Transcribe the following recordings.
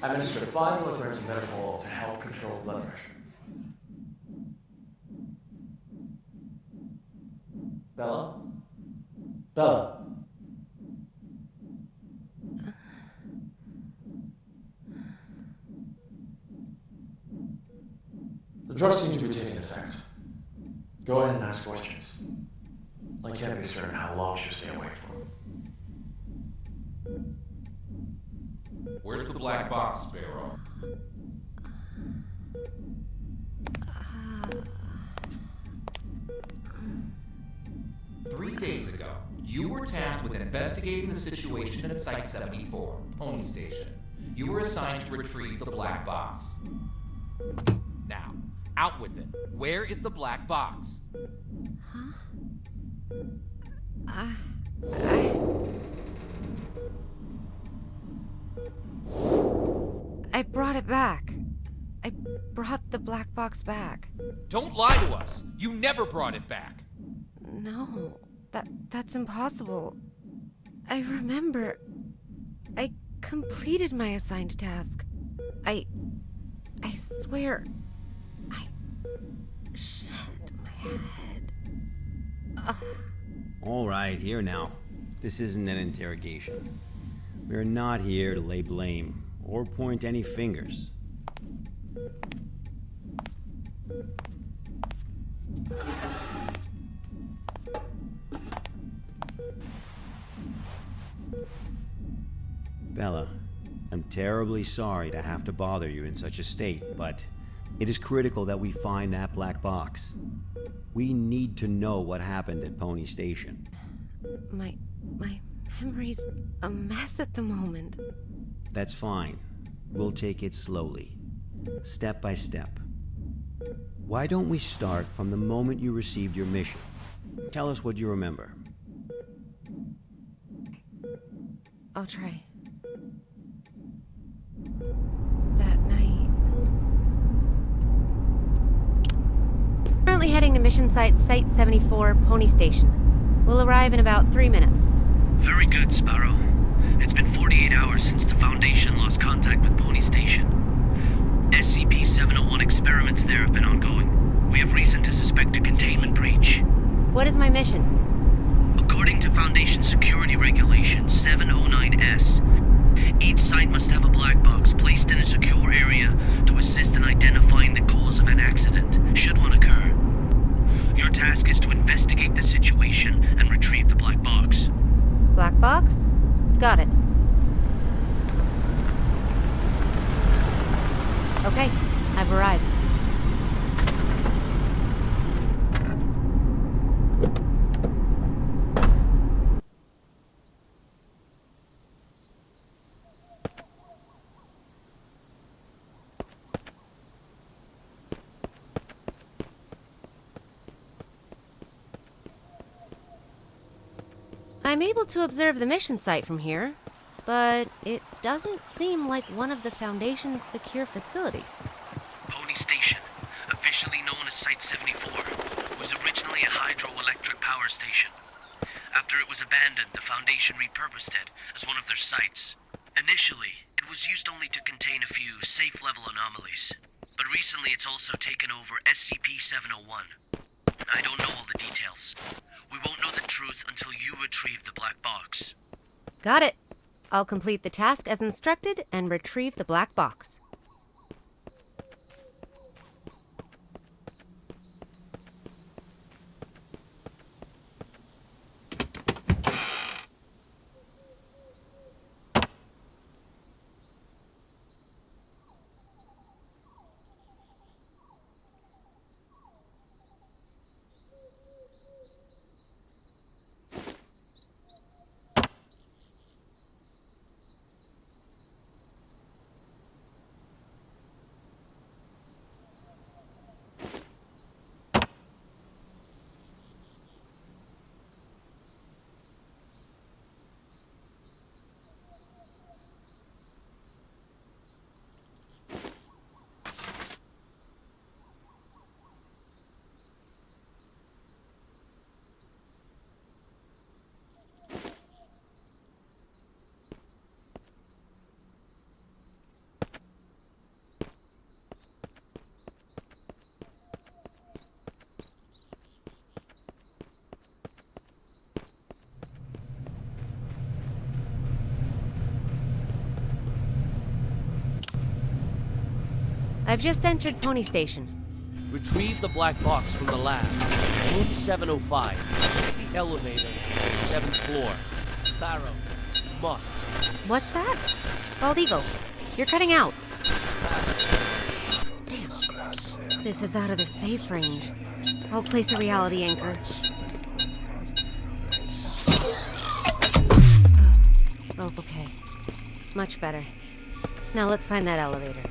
I administered 5 milligrams of metformin to help control blood pressure. Bella? Bella? The drugs seem to be taking effect. Go ahead and ask questions. I can't be certain how long she'll stay awake for. Where's the black box, Sparrow? Three days ago, you were tasked with investigating the situation at Site 74, Pony Station. You were assigned to retrieve the black box. Now, out with it. Where is the black box? Huh? I brought it back. I brought the black box back. Don't lie to us! You never brought it back! No, that's impossible. I remember. I completed my assigned task. I swear. Shit, my head. All right, here now. This isn't an interrogation. We're not here to lay blame or point any fingers. Bella, I'm terribly sorry to have to bother you in such a state, but it is critical that we find that black box. We need to know what happened at Pony Station. My memory's a mess at the moment. That's fine. We'll take it slowly, step by step. Why don't we start from the moment you received your mission? Tell us what you remember. I'll try. That night. Currently heading to mission site 74, Pony Station. We'll arrive in about 3 minutes. Very good, Sparrow. It's been 48 hours since the Foundation lost contact with Pony Station. SCP-701 experiments there have been ongoing. We have reason to suspect a containment breach. What is my mission? According to Foundation Security Regulation 709S, each site must have a black box placed in a secure area to assist in identifying the cause of an accident, should one occur. Your task is to investigate the situation and retrieve the black box. Black box? Got it. Okay, I've arrived. I'm able to observe the mission site from here, but it doesn't seem like one of the Foundation's secure facilities. Pony Station, officially known as Site 74, was originally a hydroelectric power station. After it was abandoned, the Foundation repurposed it as one of their sites. Initially, it was used only to contain a few safe-level anomalies, but recently it's also taken over SCP-701. I don't know all the details. We won't know the truth until you retrieve the black box. Got it. I'll complete the task as instructed and retrieve the black box. I've just entered Pony Station. Retrieve the black box from the lab. Room 705. Take the elevator. 7th floor. Sparrow. Must. What's that? Bald Eagle, you're cutting out. Damn. This is out of the safe range. I'll place a reality anchor. Oh, okay. Much better. Now let's find that elevator.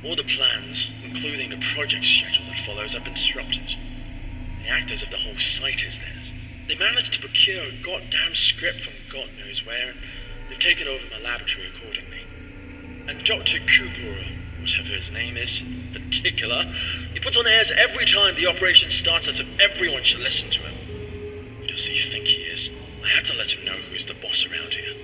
All the plans, including the project schedule that follows, have been disrupted. The actors of the whole site is theirs. They managed to procure a goddamn script from God knows where, and they've taken over my laboratory accordingly. And Dr. Kubler, whatever his name is, in particular, he puts on airs every time the operation starts as if everyone should listen to him. Who does he think he is? I have to let him know who's the boss around here.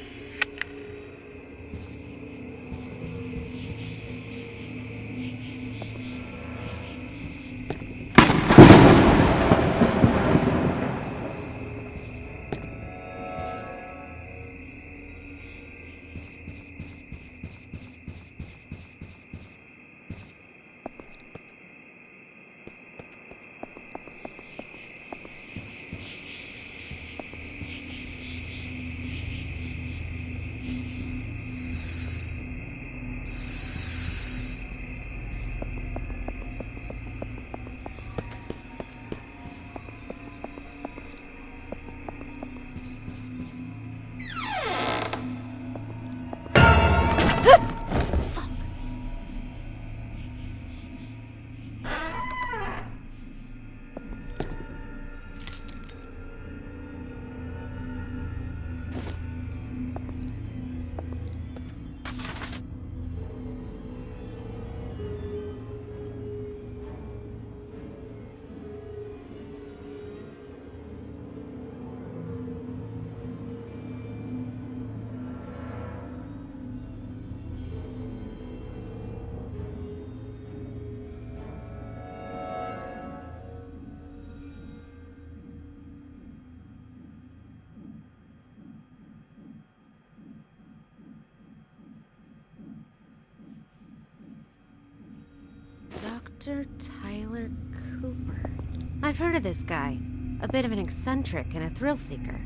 Dr. Tyler Cooper. I've heard of this guy. A bit of an eccentric and a thrill seeker.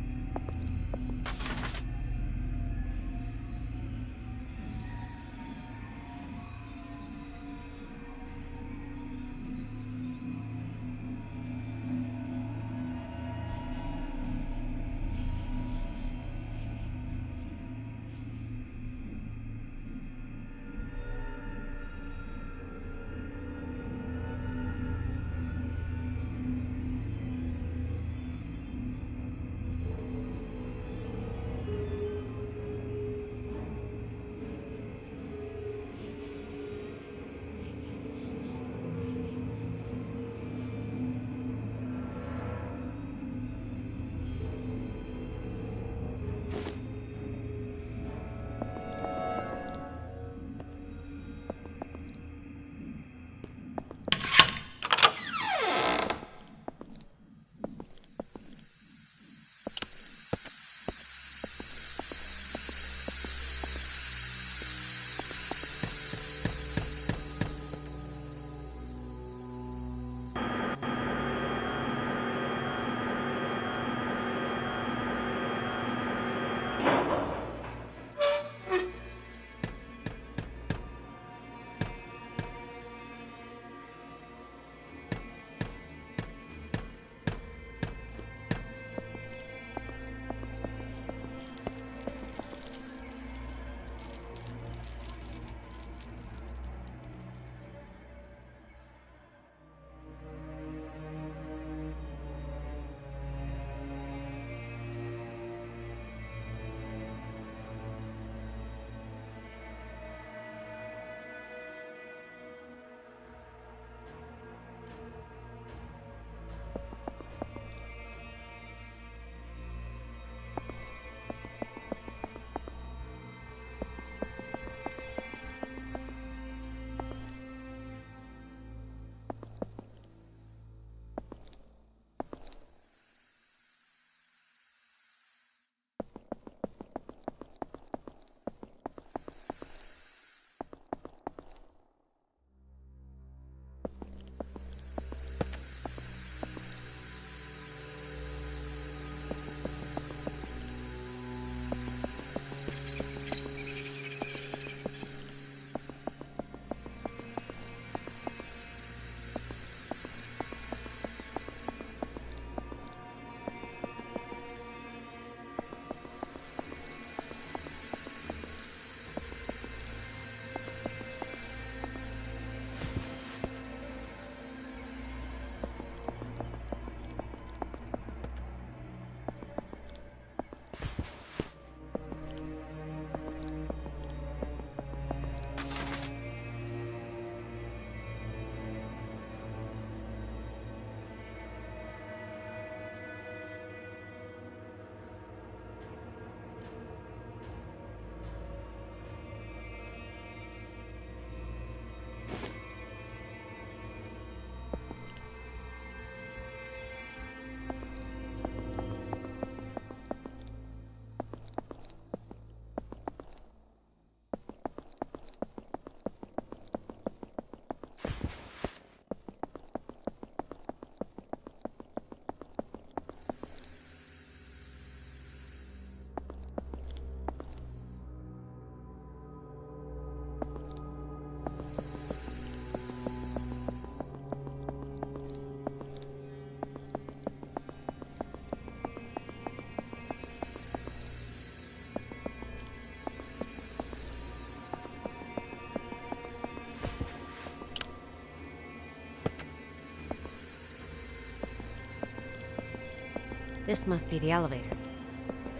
This must be the elevator.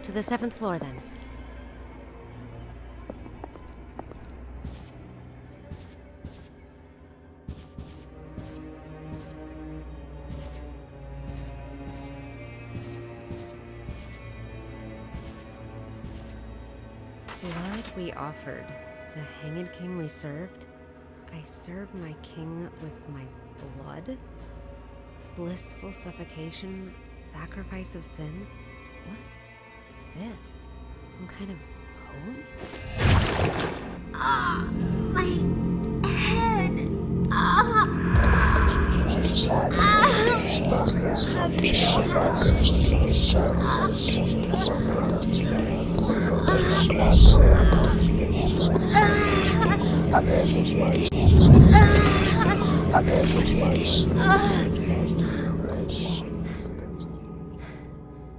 To the 7th floor, then. Blood we offered, the Hanged King we served. I serve my king with my blood? Blissful suffocation, sacrifice of sin? What's this? Some kind of poem? My head.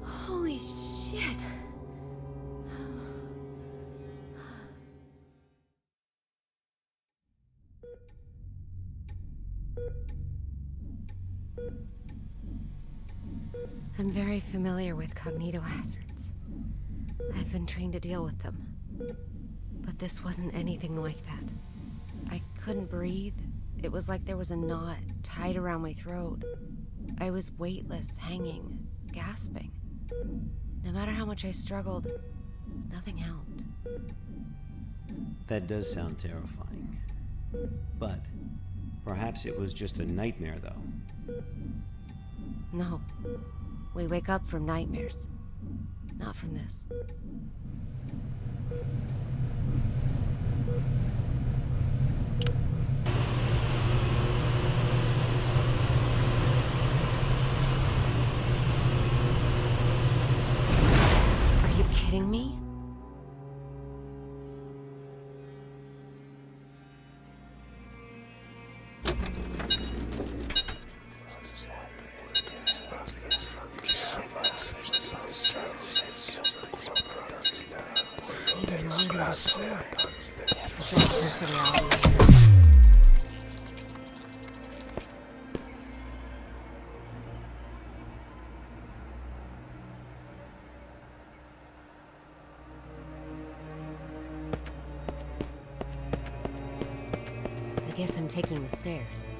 Holy shit! I'm very familiar with cognitohazards. I've been trained to deal with them. But this wasn't anything like that. I couldn't breathe. It was like there was a knot tied around my throat. I was weightless, hanging, gasping. No matter how much I struggled, nothing helped. That does sound terrifying. But perhaps it was just a nightmare, though. No. We wake up from nightmares. Not from this. Are you kidding me? It's even longer than before. It's electricity out here. I guess I'm taking the stairs.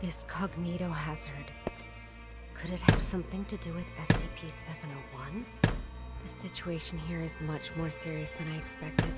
This cognitohazard. Could it have something to do with SCP-701? The situation here is much more serious than I expected.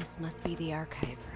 This must be the archive room.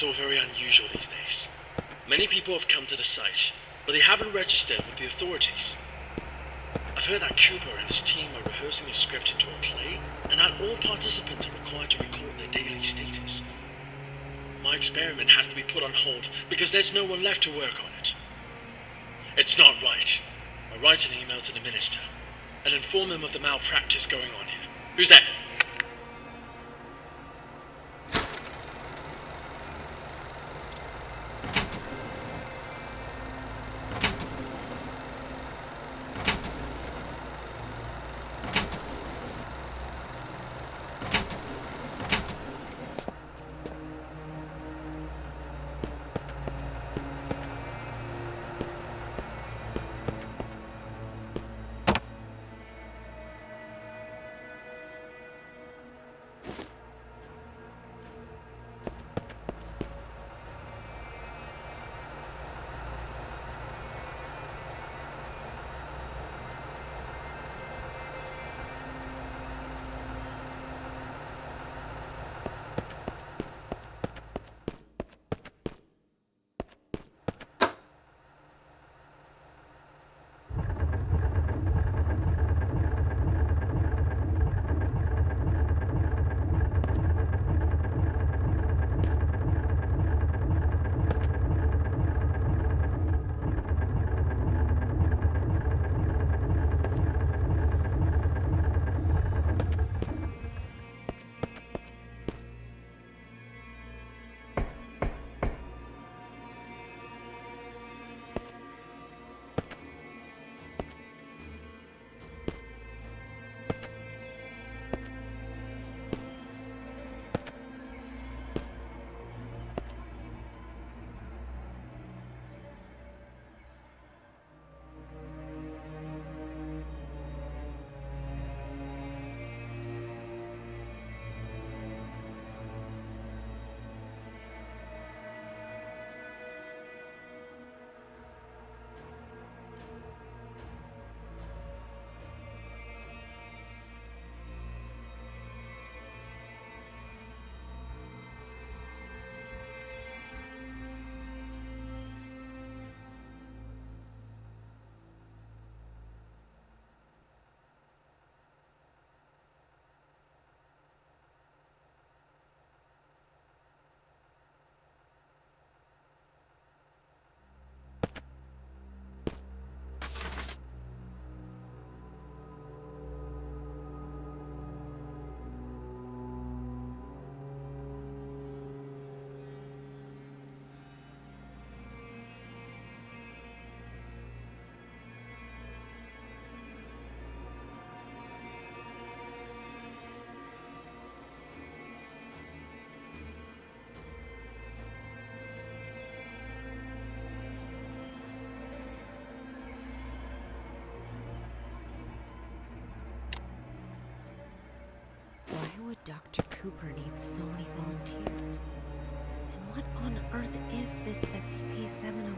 It's all very unusual these days. Many people have come to the site, but they haven't registered with the authorities. I've heard that Cooper and his team are rehearsing a script into a play, and that all participants are required to record their daily status. My experiment has to be put on hold because there's no one left to work on it. It's not right. I'll write an email to the minister and inform him of the malpractice going on here. Who's that? Dr. Cooper needs so many volunteers? And what on earth is this SCP-701?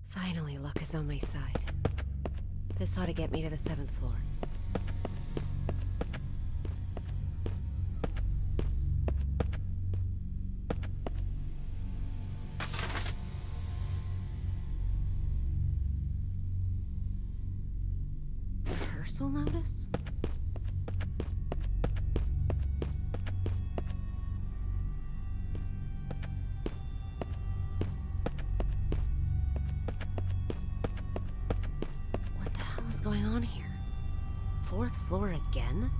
Finally, luck is on my side. This ought to get me to the 7th floor. Rehearsal notice? What the hell is going on here? 4th floor again?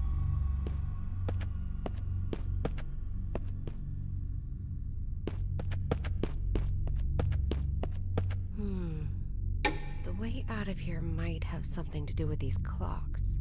The way out of here might have something to do with these clocks.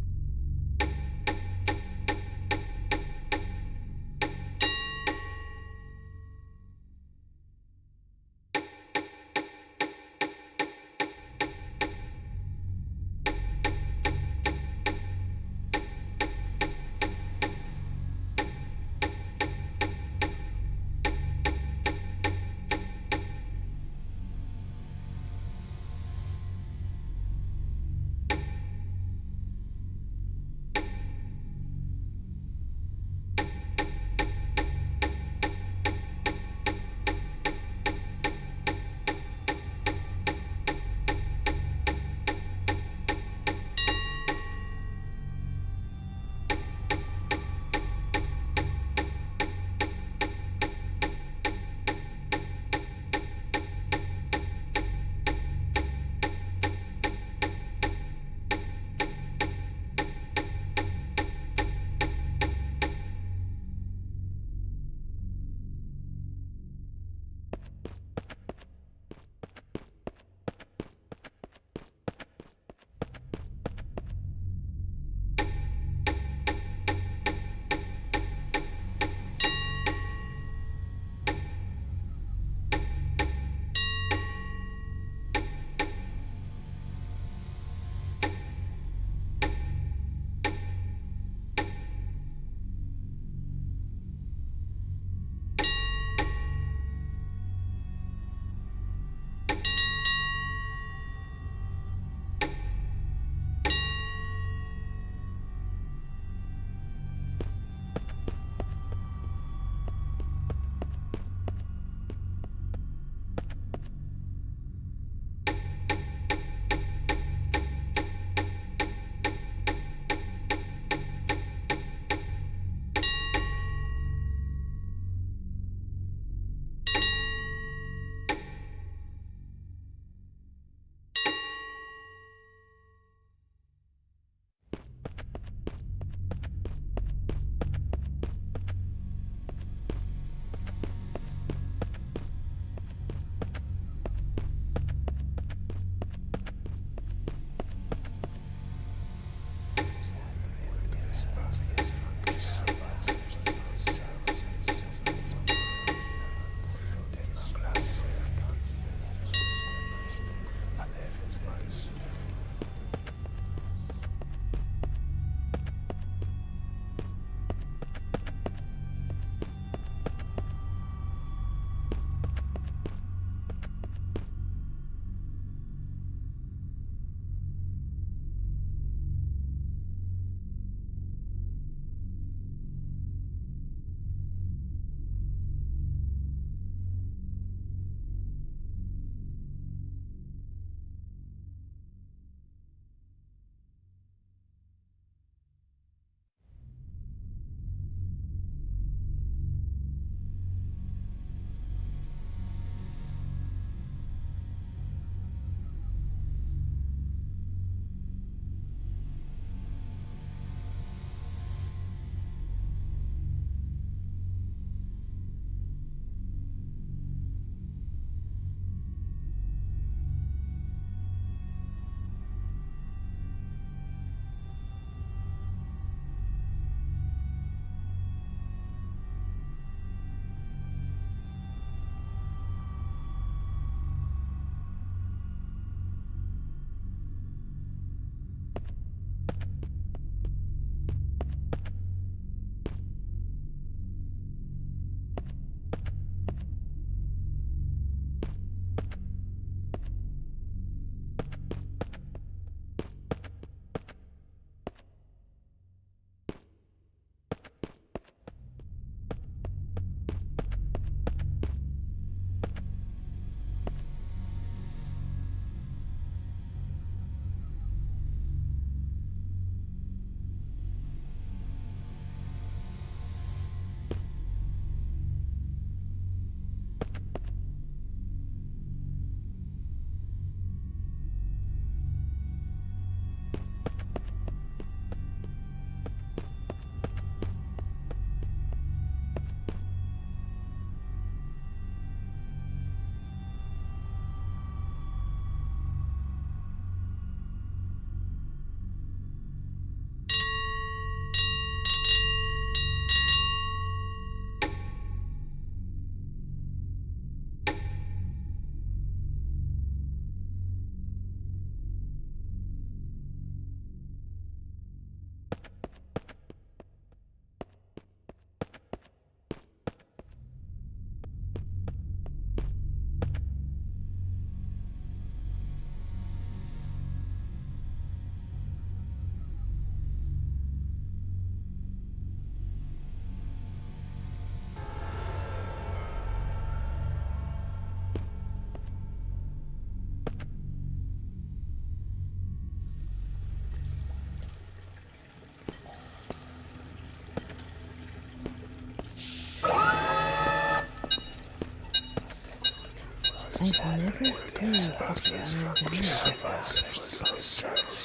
never seen such an environment before.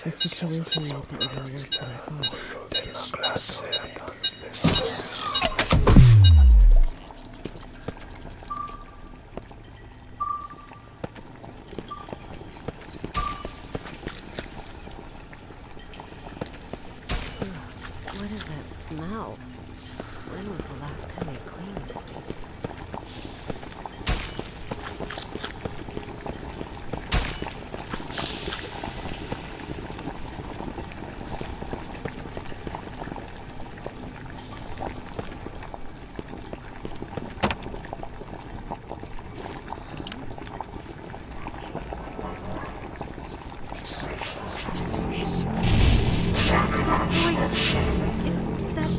The situation made them even worse than I thought. What is that smell? When was the last time I cleaned this place?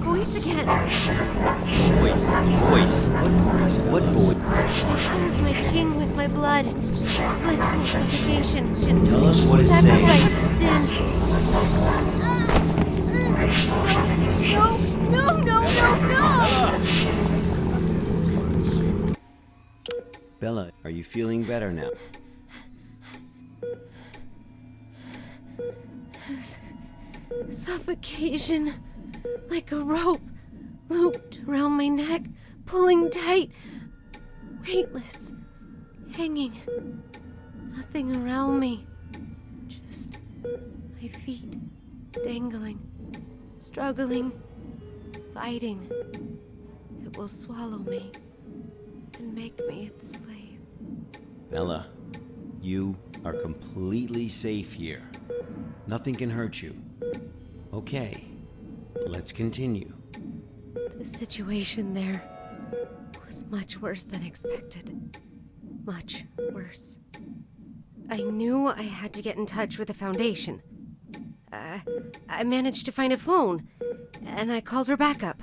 Voice again. Voice? What voice? What voice? I serve my king with my blood. Blissful suffocation to Tell us what it's saying. sacrifice of sin. No! Bella, are you feeling better now? Suffocation. Like a rope looped around my neck, pulling tight, weightless, hanging. Nothing around me. Just my feet dangling, struggling, fighting. It will swallow me and make me its slave. Bella, you are completely safe here. Nothing can hurt you. Okay, let's continue. The situation there was much worse than expected. Much worse. I knew I had to get in touch with the Foundation. I managed to find a phone, and I called for backup.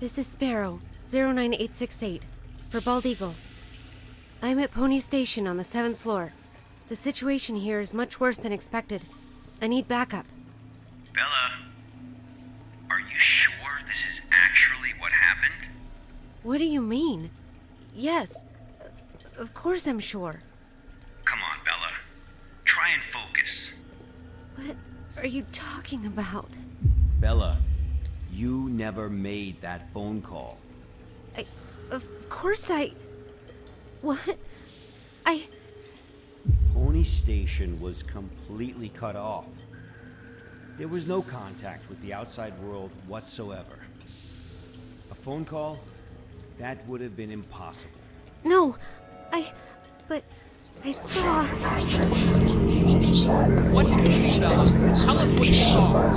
This is Sparrow, 09868, for Bald Eagle. I'm at Pony Station on the 7th floor. The situation here is much worse than expected. I need backup. Bella, are you sure this is actually what happened? What do you mean? Yes, of course I'm sure. Come on, Bella. Try and focus. What are you talking about? Bella, you never made that phone call. Of course What? Pony Station was completely cut off. There was no contact with the outside world whatsoever. A phone call? That would have been impossible. No, but I saw. What did you see, Bella? Tell us what you saw.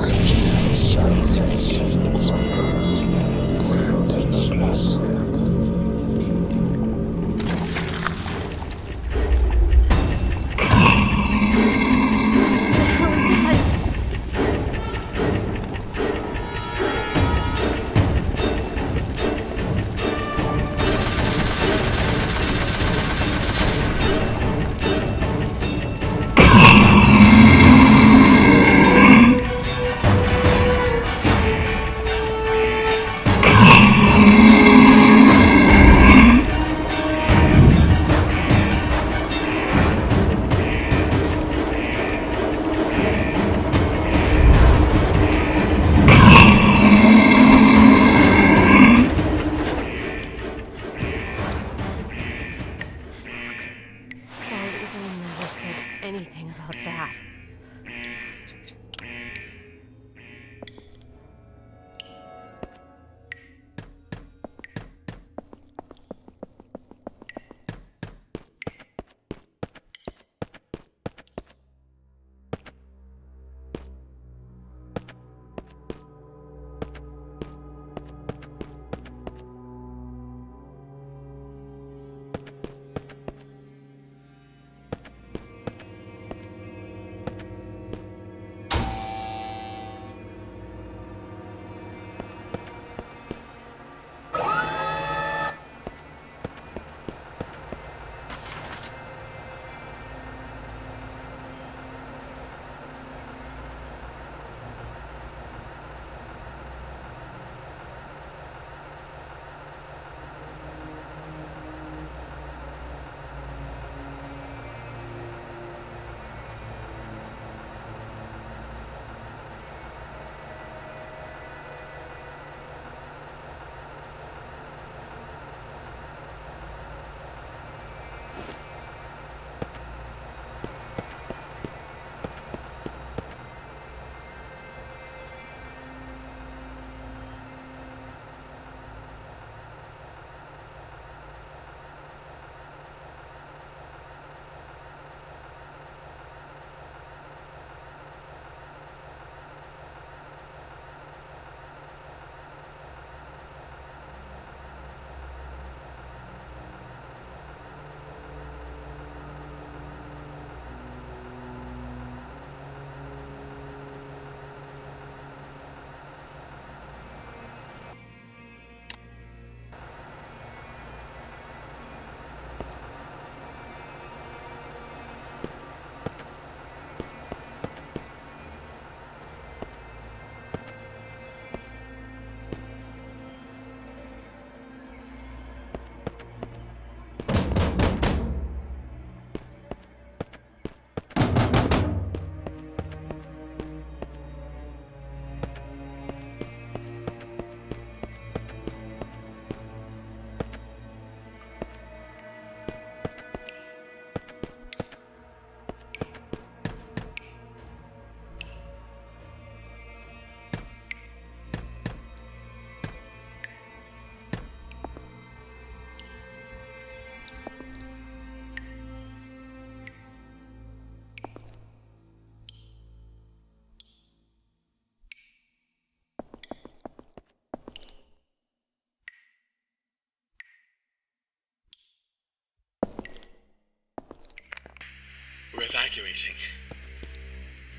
exaggerating.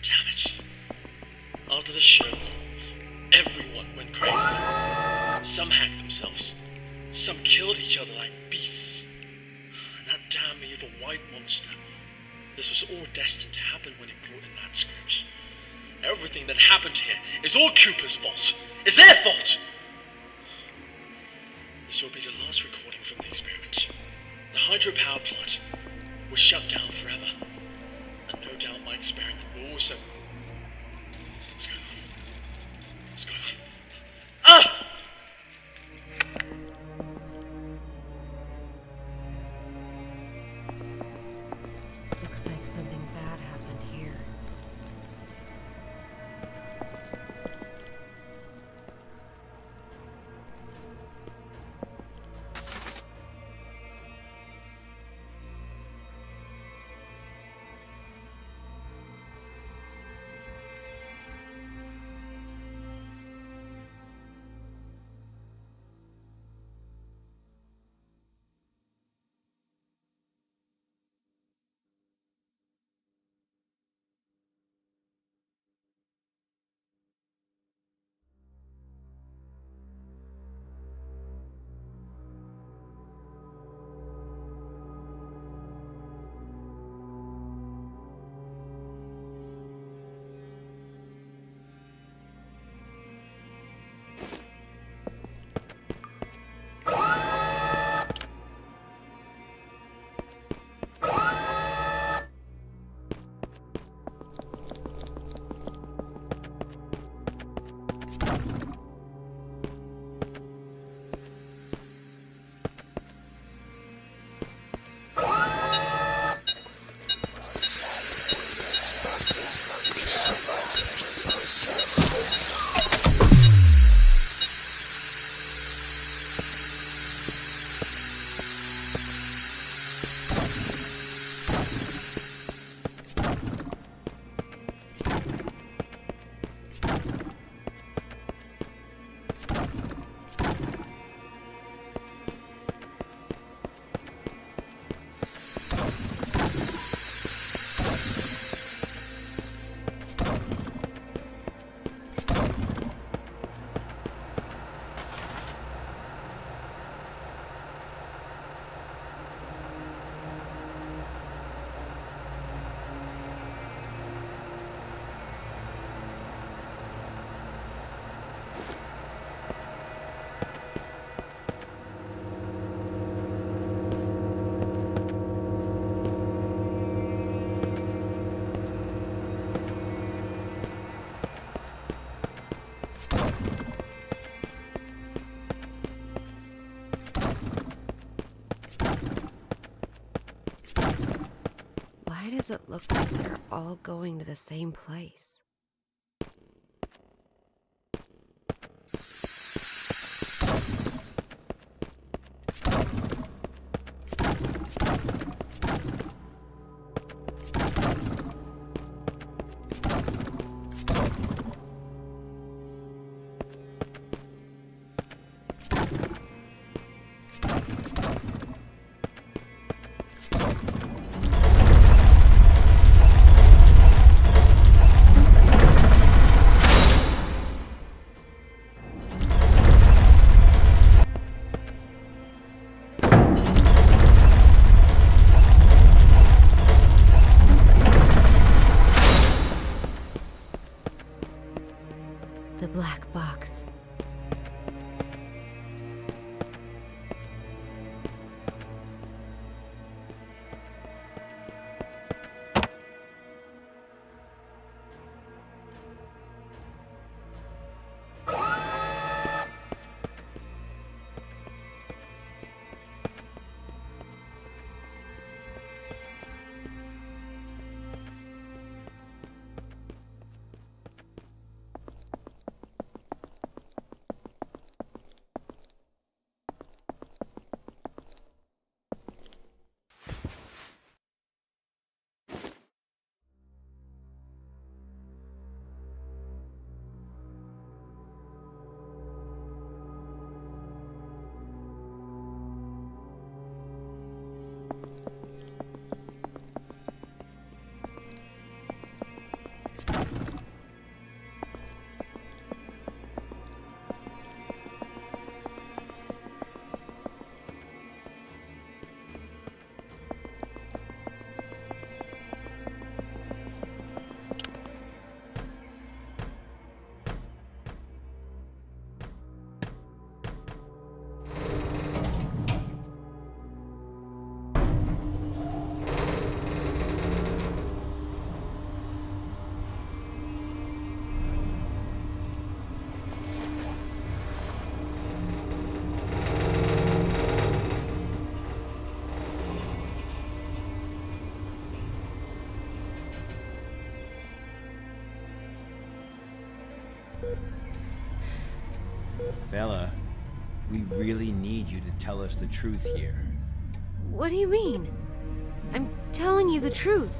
Damn it. After the show, everyone went crazy. Some hacked themselves. Some killed each other like beasts. And that damn evil white monster. This was all destined to happen when it brought in that script. Everything that happened here is all Cooper's fault. It's their fault! This will be the last recording from the experiment. The hydropower plant was shut down forever. And no doubt my experiment will also... What's going on? What's going on? Ah! Looks like something bad happened here. Why does it look like they're all going to the same place? really need you to tell us the truth here. What do you mean? I'm telling you the truth.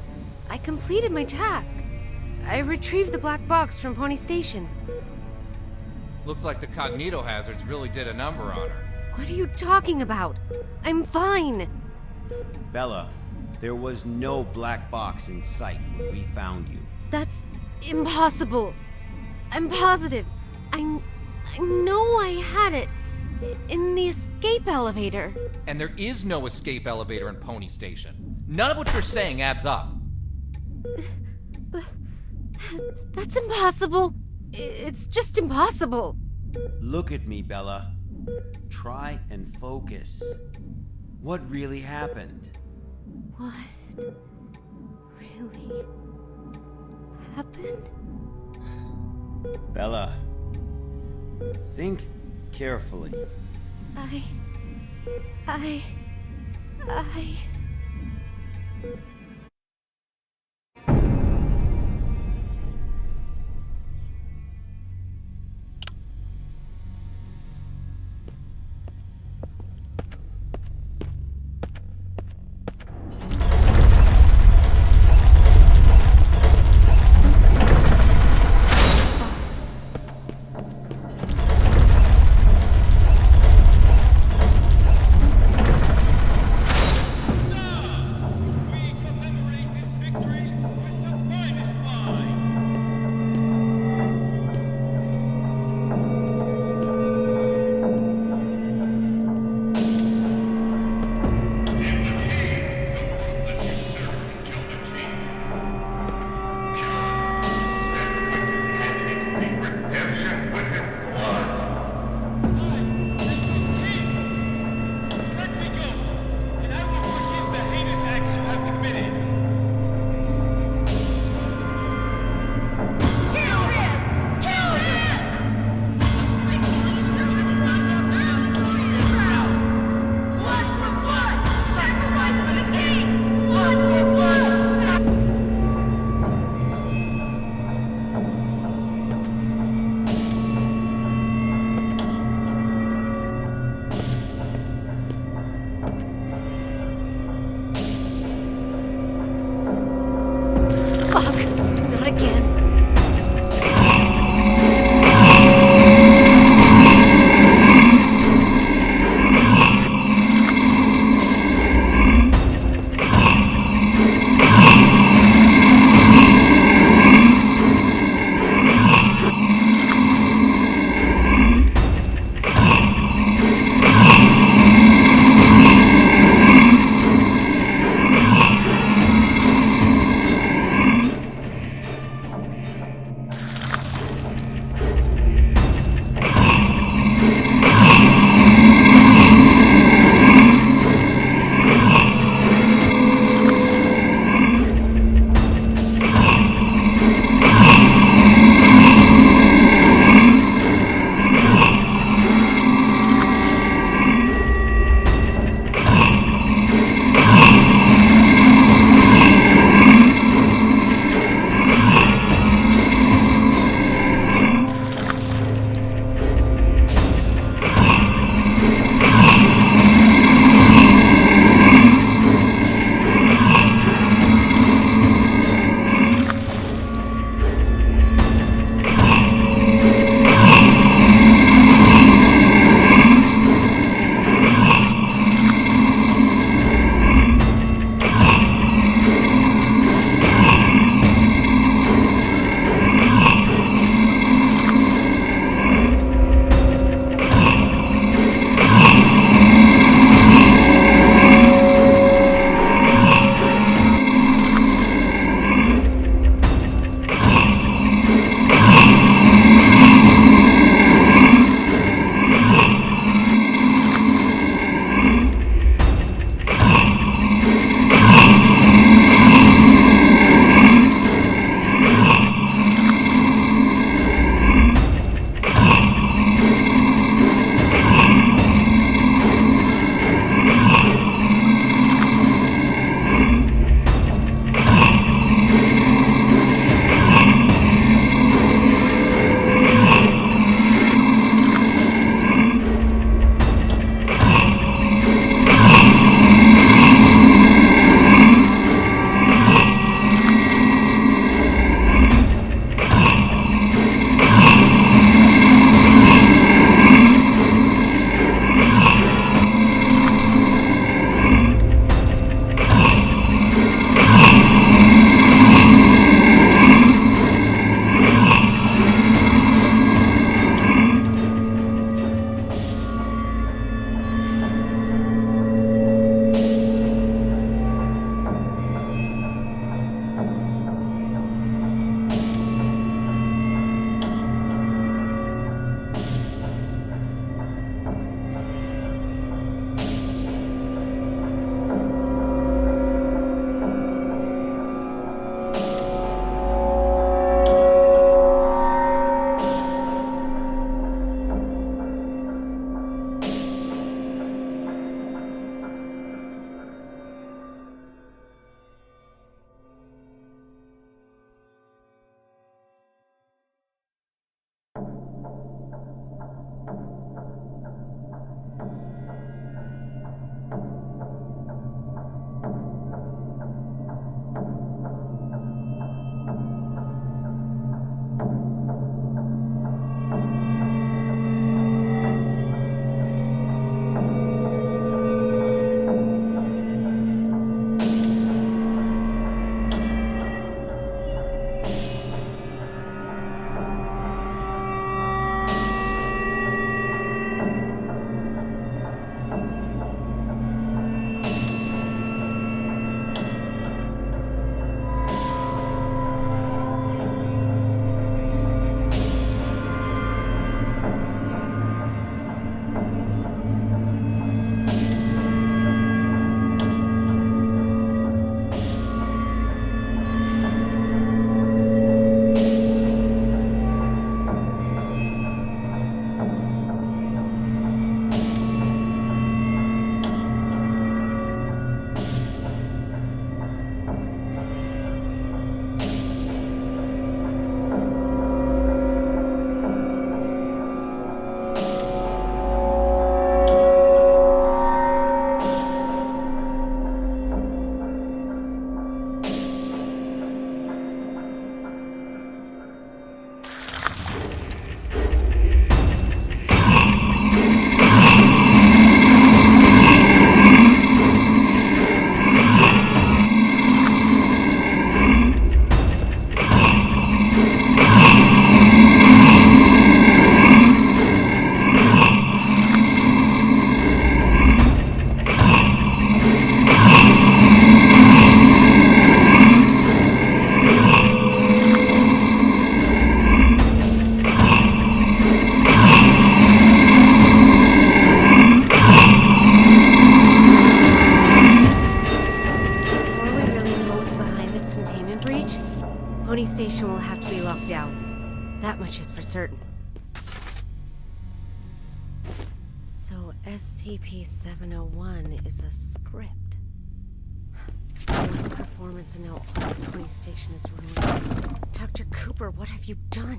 I completed my task. I retrieved the black box from Pony Station. Looks like the cognito hazards really did a number on her. What are you talking about? I'm fine. Bella, there was no black box in sight when we found you. That's impossible. I'm positive. I know I had it in the escape elevator. And there is no escape elevator in Pony Station. None of what you're saying adds up. But that's impossible. It's just impossible. Look at me, Bella. Try and focus. What really happened? What really happened? Bella, think carefully. I... down. That much is for certain. So SCP-701 is a script. One performance and now all of Pony Station is ruined. Dr. Cooper, what have you done?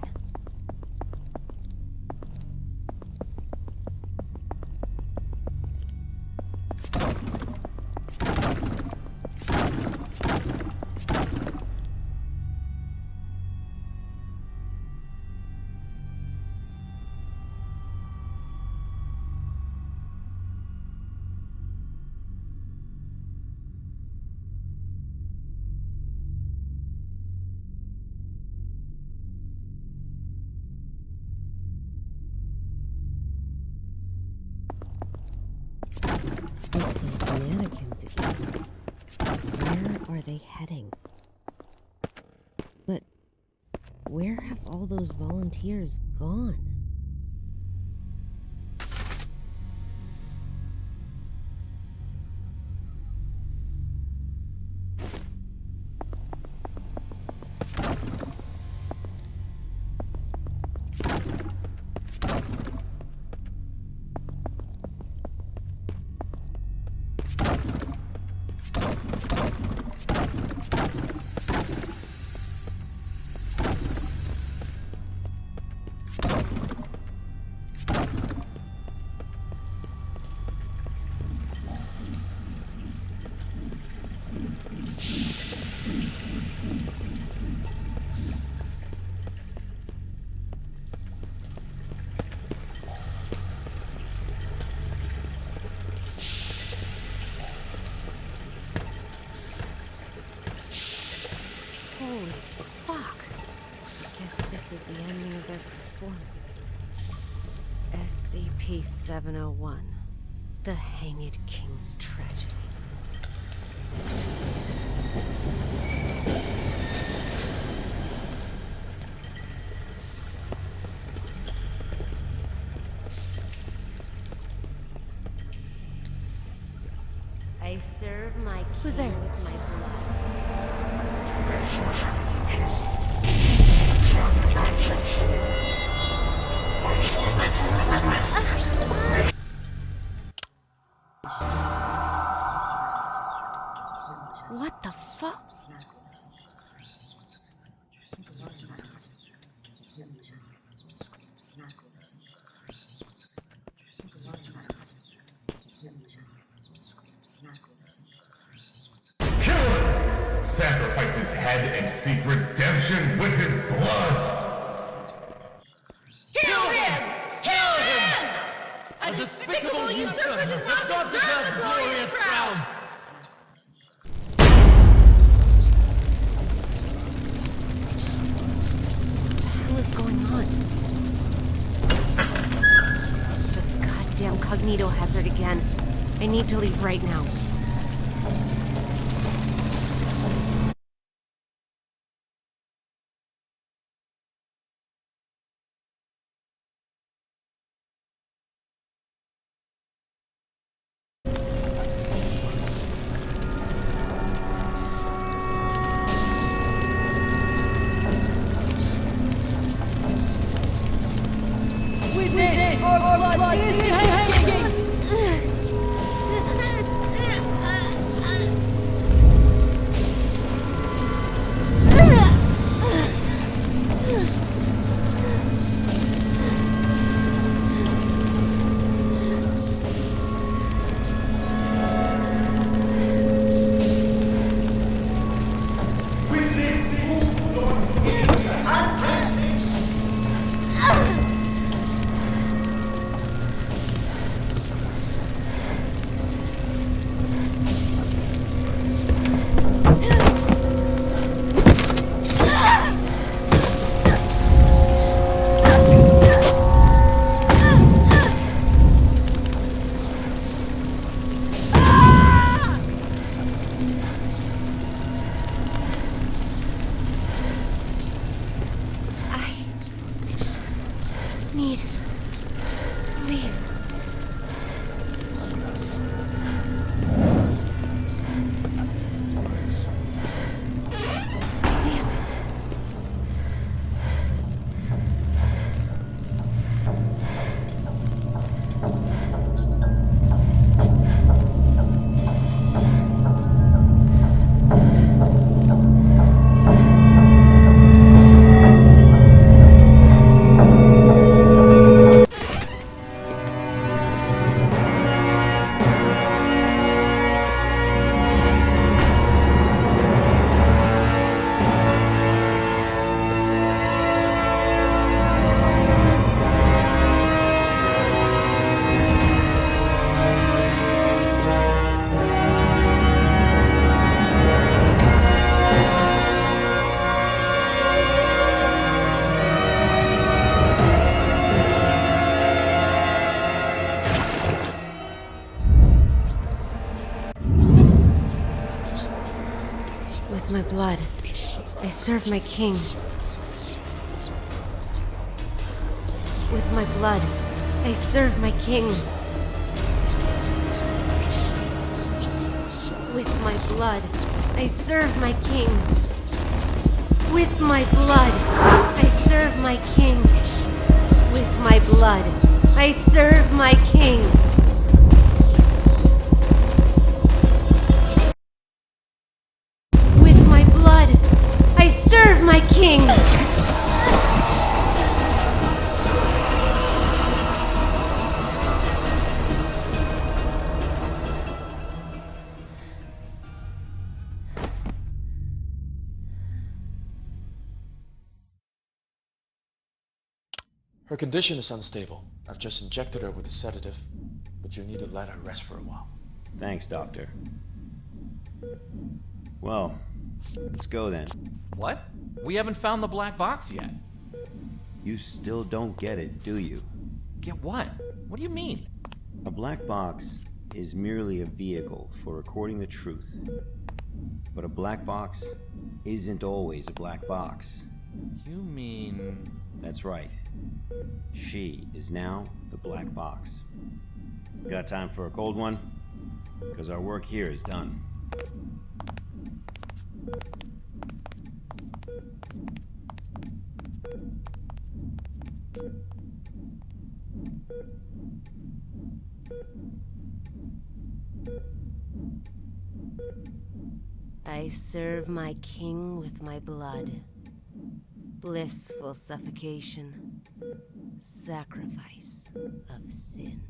It's those mannequins again. Where are they heading? But where have all those volunteers gone? Holy fuck! I guess this is the ending of their performance. SCP-701. The Hanged King's Tragedy. I serve my Who's king there? with my blood. What the fuck? Killer! Sacrifice his head and seek redemption with his blood! Kill him! Kill him! A despicable usurper does not deserve the glorious crown! What is going on? It's the goddamn cognito hazard again. I need to leave right now. With this, our blood is in hangings! With my blood, I serve my king. With my blood, I serve my king. With my blood, I serve my king. With my blood, I serve my king. With my blood, I serve my king. With my blood, I serve my king. Her condition is unstable. I've just injected her with a sedative, but you'll need to let her rest for a while. Thanks, Doctor. Well, let's go then. What? We haven't found the black box yet. You still don't get it, do you? Get what? What do you mean? A black box is merely a vehicle for recording the truth. But a black box isn't always a black box. You mean... That's right. She is now the black box. Got time for a cold one? Because our work here is done. I serve my king with my blood. Blissful suffocation. Sacrifice of sin.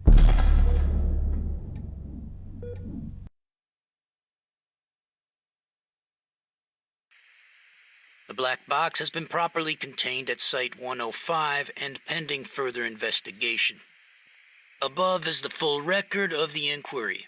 The black box has been properly contained at Site-105 and pending further investigation. Above is the full record of the inquiry.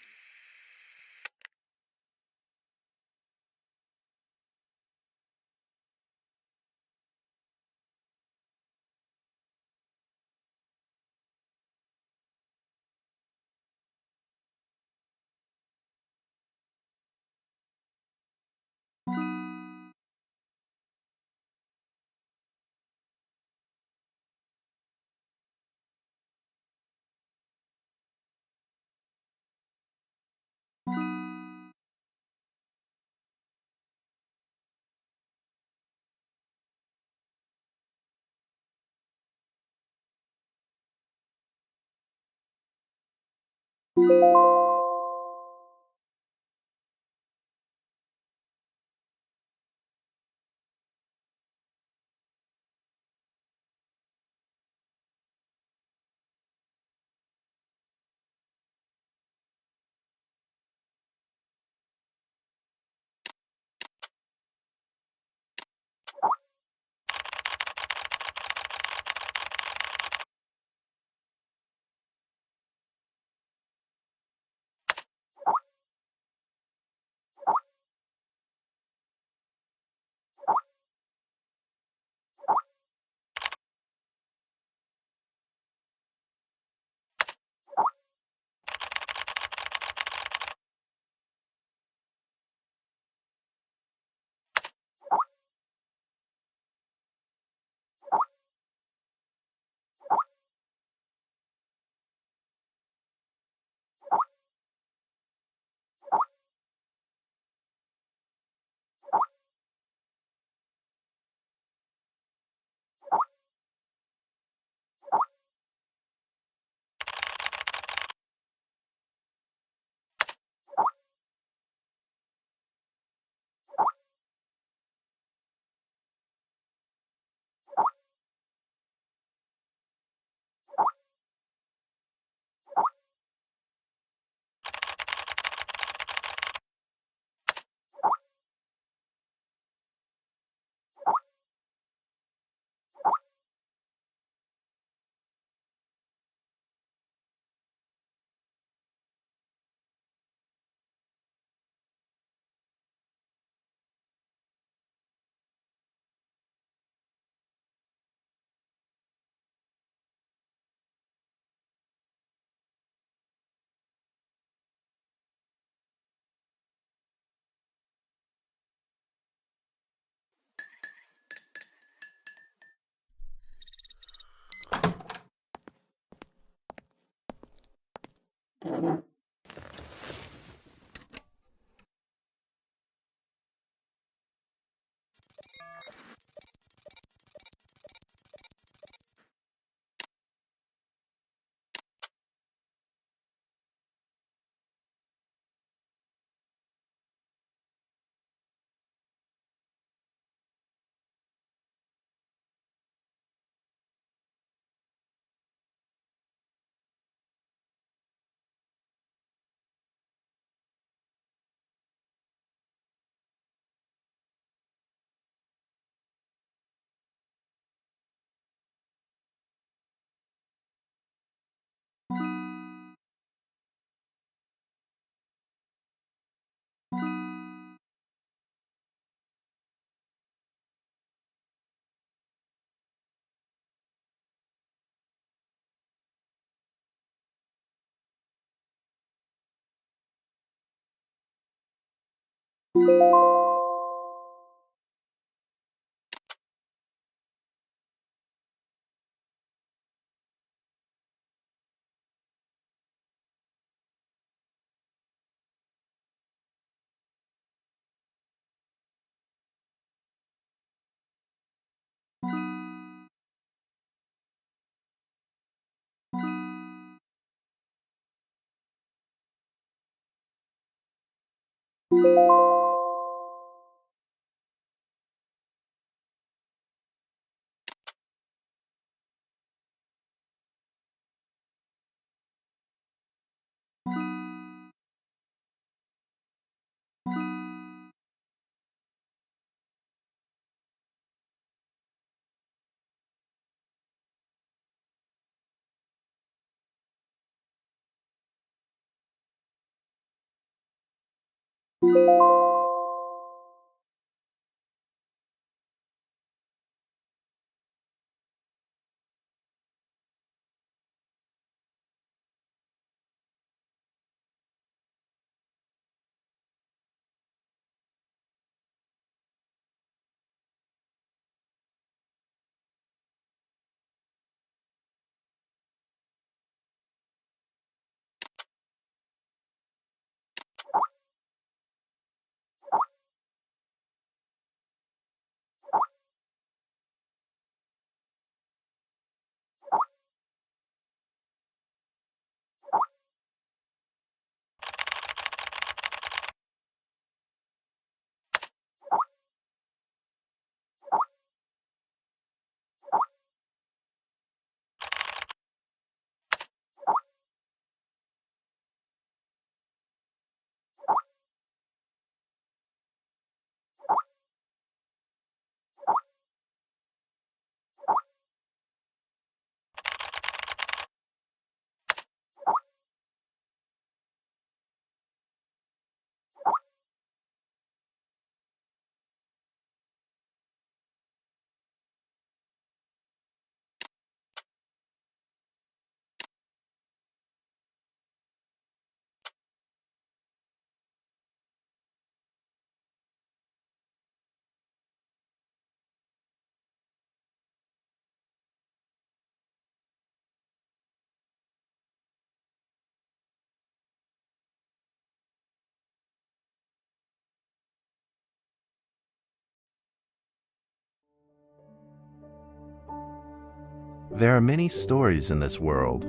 There are many stories in this world.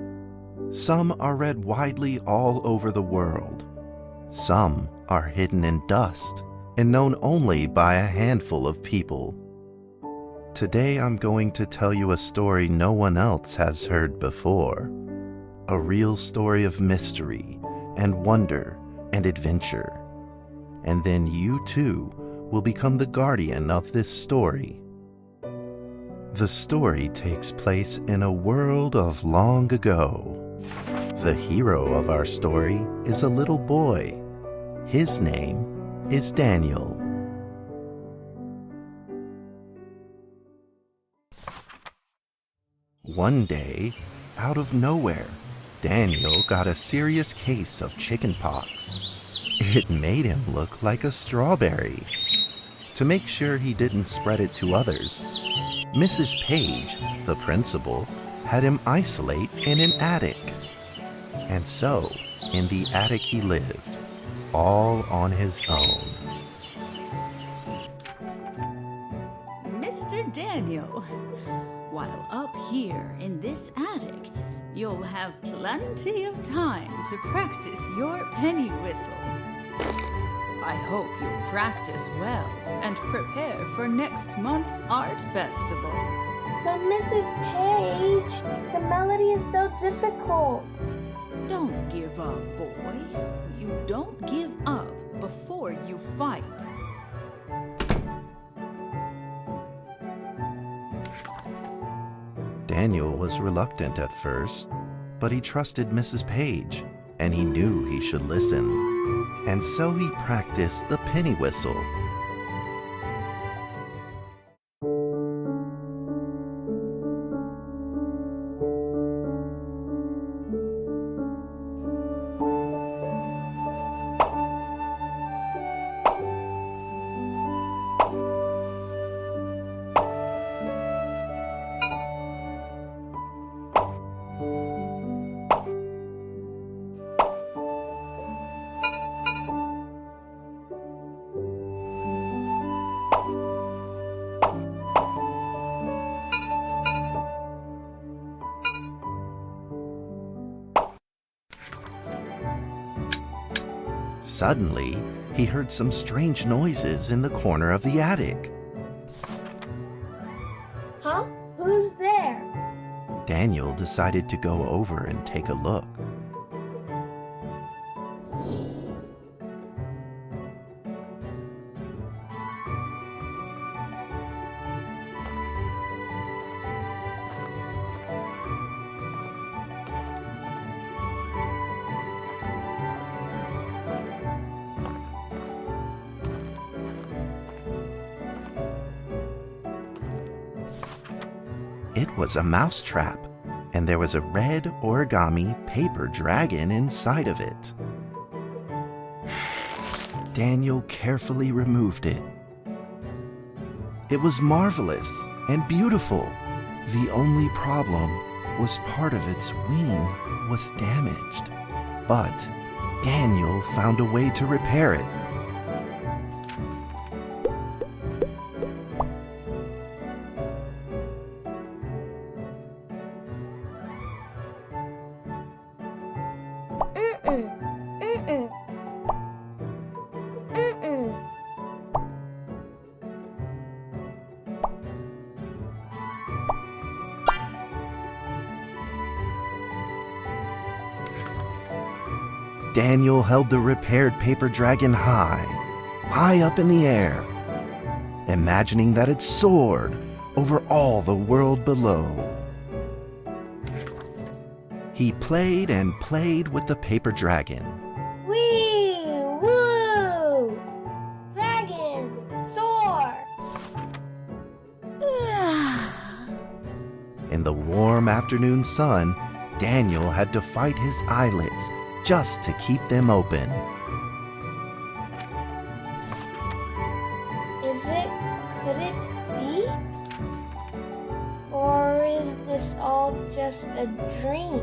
Some are read widely all over the world. Some are hidden in dust and known only by a handful of people. Today I'm going to tell you a story no one else has heard before. A real story of mystery and wonder and adventure. And then you too will become the guardian of this story. The story takes place in a world of long ago. The hero of our story is a little boy. His name is Daniel. One day, out of nowhere, Daniel got a serious case of chickenpox. It made him look like a strawberry. To make sure he didn't spread it to others, Mrs. Page, the principal, had him isolate in an attic. And so, in the attic he lived, all on his own. Mr. Daniel, while up here in this attic, you'll have plenty of time to practice your penny whistle. I hope you'll practice well and prepare for next month's art festival. But Mrs. Page, the melody is so difficult. Don't give up, boy. You don't give up before you fight. Daniel was reluctant at first, but he trusted Mrs. Page, and he knew he should listen. And so he practiced the penny whistle. Suddenly, he heard some strange noises in the corner of the attic. Huh? Who's there? Daniel decided to go over and take a look. It was a mousetrap, and there was a red origami paper dragon inside of it. Daniel carefully removed it. It was marvelous and beautiful. The only problem was part of its wing was damaged. But Daniel found a way to repair it. Daniel held the repaired paper dragon high up in the air, imagining that it soared over all the world below. He played and played with the paper dragon. Wee! Woo! Dragon! Soar! In the warm afternoon sun, Daniel had to fight his eyelids just to keep them open. Could it be? Or is this all just a dream?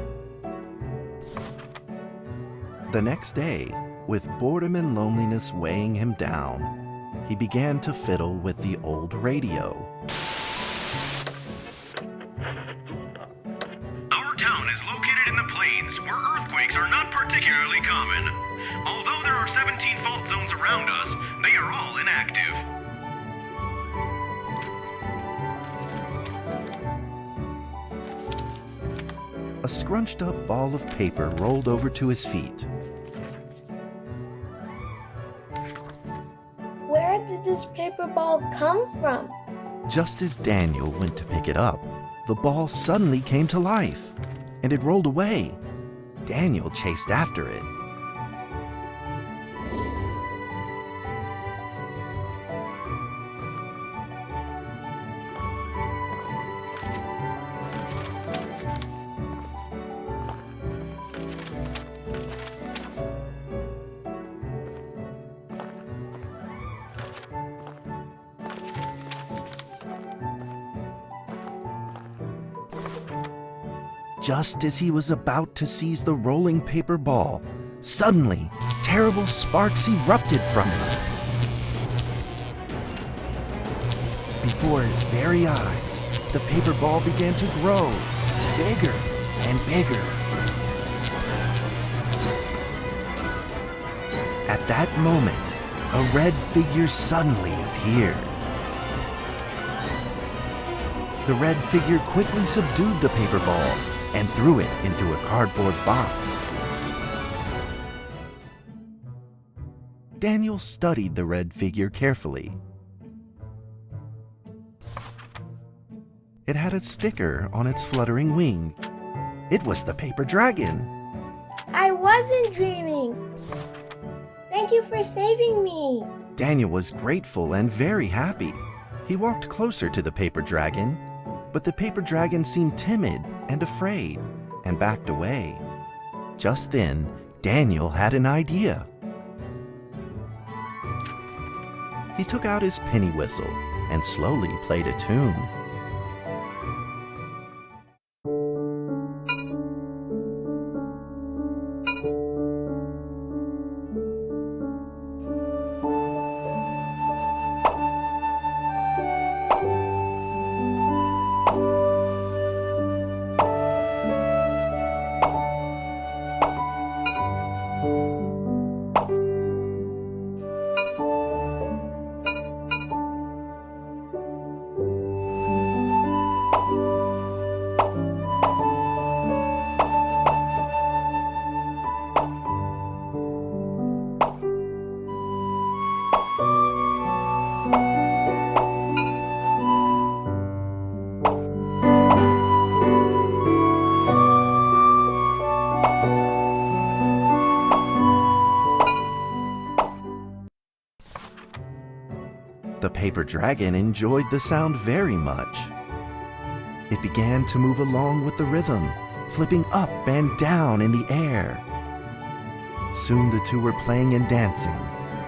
The next day, with boredom and loneliness weighing him down, he began to fiddle with the old radio. Our town is located in the plains where earthquakes are not particularly common. Although there are 17 fault zones around us, they are all inactive. A scrunched up ball of paper rolled over to his feet. Where did this paper ball come from? Just as Daniel went to pick it up, the ball suddenly came to life, and it rolled away. Daniel chased after it. Just as he was about to seize the rolling paper ball, suddenly, terrible sparks erupted from it. Before his very eyes, the paper ball began to grow, bigger and bigger. At that moment, a red figure suddenly appeared. The red figure quickly subdued the paper ball and threw it into a cardboard box. Daniel studied the red figure carefully. It had a sticker on its fluttering wing. It was the paper dragon. I wasn't dreaming. Thank you for saving me. Daniel was grateful and very happy. He walked closer to the paper dragon, but the paper dragon seemed timid and afraid and backed away. Just then, Daniel had an idea. He took out his penny whistle and slowly played a tune. The paper dragon enjoyed the sound very much. It began to move along with the rhythm, flipping up and down in the air. Soon the two were playing and dancing,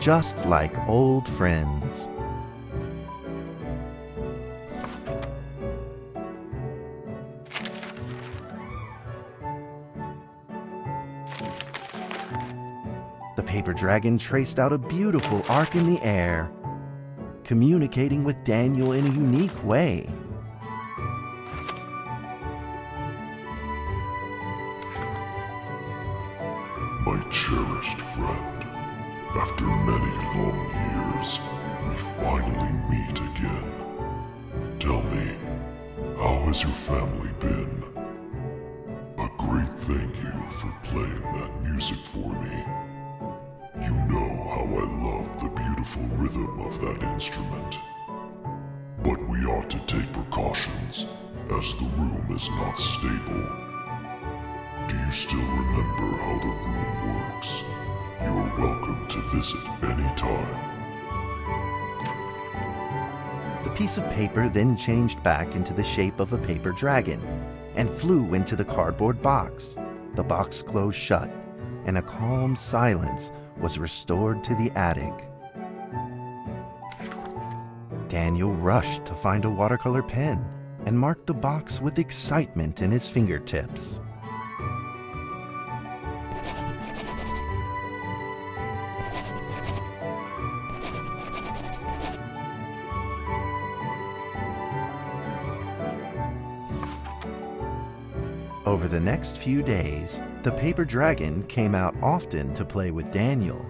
just like old friends. The paper dragon traced out a beautiful arc in the air, communicating with Daniel in a unique way. My cherished friend, after many long years, we finally meet again. Tell me, how has your family been? A great thank you for playing that music for me. You know how I love the beautiful rhythm of that instrument. But we ought to take precautions, as the room is not stable. Do you still remember how the room works? You're welcome to visit anytime. The piece of paper then changed back into the shape of a paper dragon and flew into the cardboard box. The box closed shut, and a calm silence was restored to the attic. Daniel rushed to find a watercolor pen and marked the box with excitement in his fingertips. Over the next few days, the paper dragon came out often to play with Daniel.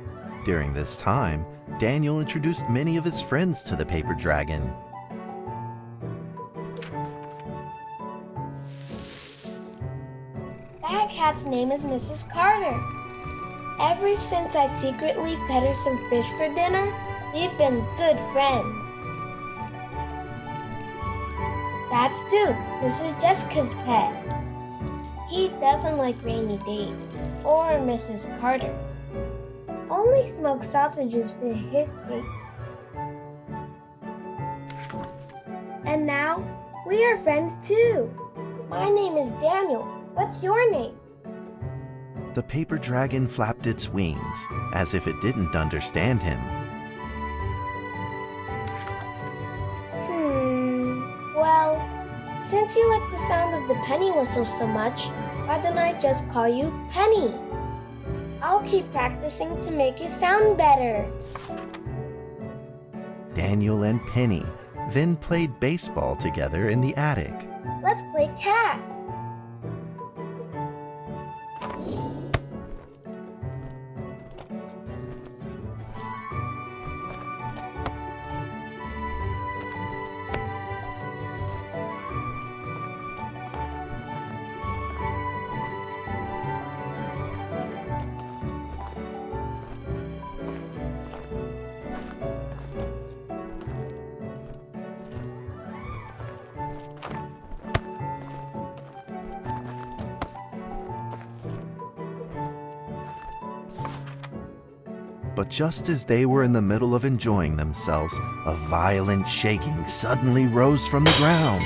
During this time, Daniel introduced many of his friends to the paper dragon. That cat's name is Mrs. Carter. Ever since I secretly fed her some fish for dinner, we've been good friends. That's Duke, Mrs. Jessica's pet. He doesn't like Rainy Day or Mrs. Carter. Only smoked sausages fit his taste. And now, we are friends too. My name is Daniel. What's your name? The paper dragon flapped its wings, as if it didn't understand him. Well, since you like the sound of the penny whistle so much, why don't I just call you Penny? I'll keep practicing to make it sound better. Daniel and Penny then played baseball together in the attic. Let's play cat. But just as they were in the middle of enjoying themselves, a violent shaking suddenly rose from the ground.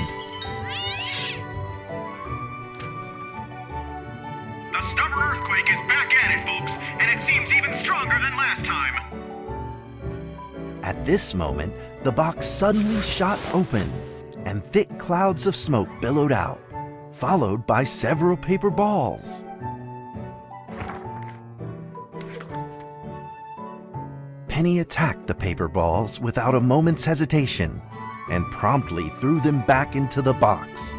The stubborn earthquake is back at it, folks, and it seems even stronger than last time. At this moment, the box suddenly shot open, and thick clouds of smoke billowed out, followed by several paper balls. Penny attacked the paper balls without a moment's hesitation and promptly threw them back into the box.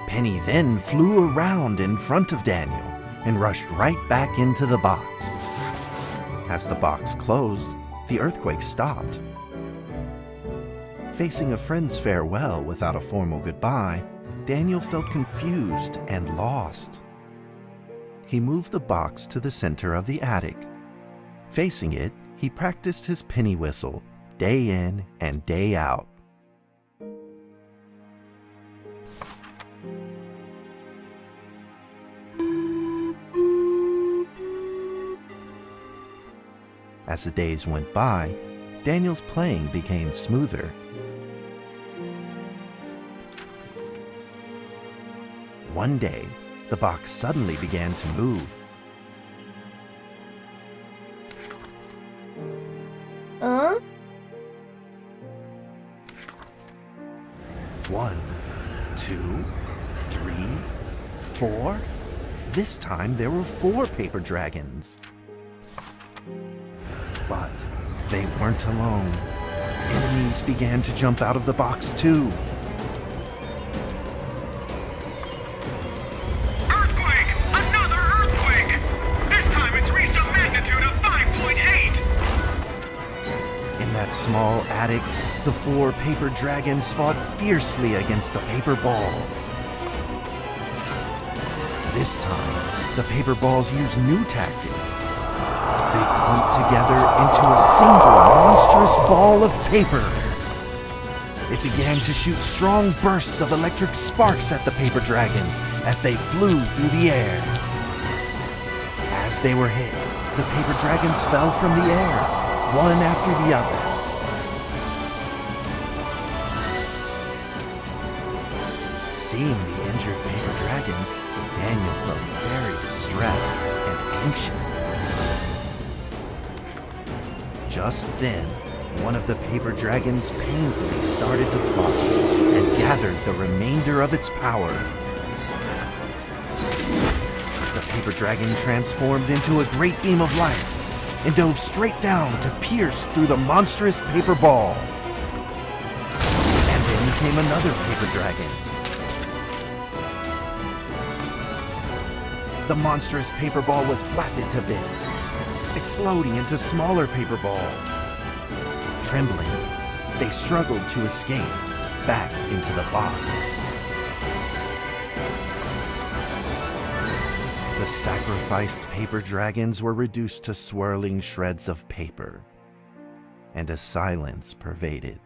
Penny then flew around in front of Daniel and rushed right back into the box. As the box closed, the earthquake stopped. Facing a friend's farewell without a formal goodbye, Daniel felt confused and lost. He moved the box to the center of the attic. Facing it, he practiced his penny whistle, day in and day out. As the days went by, Daniel's playing became smoother. One day, the box suddenly began to move. Huh? 1, 2, 3, 4. This time there were 4 paper dragons. But they weren't alone. Enemies began to jump out of the box too. Earthquake! Another earthquake! This time it's reached a magnitude of 5.8! In that small attic, the 4 paper dragons fought fiercely against the paper balls. This time, the paper balls used new tactics. They clumped together into a single monstrous ball of paper. It began to shoot strong bursts of electric sparks at the paper dragons as they flew through the air. As they were hit, the paper dragons fell from the air, one after the other. Seeing the injured paper dragons, Daniel felt very distressed and anxious. Just then, one of the paper dragons painfully started to fly and gathered the remainder of its power. The paper dragon transformed into a great beam of light and dove straight down to pierce through the monstrous paper ball. And then came another paper dragon. The monstrous paper ball was blasted to bits, exploding into smaller paper balls. Trembling, they struggled to escape back into the box. The sacrificed paper dragons were reduced to swirling shreds of paper, and a silence pervaded.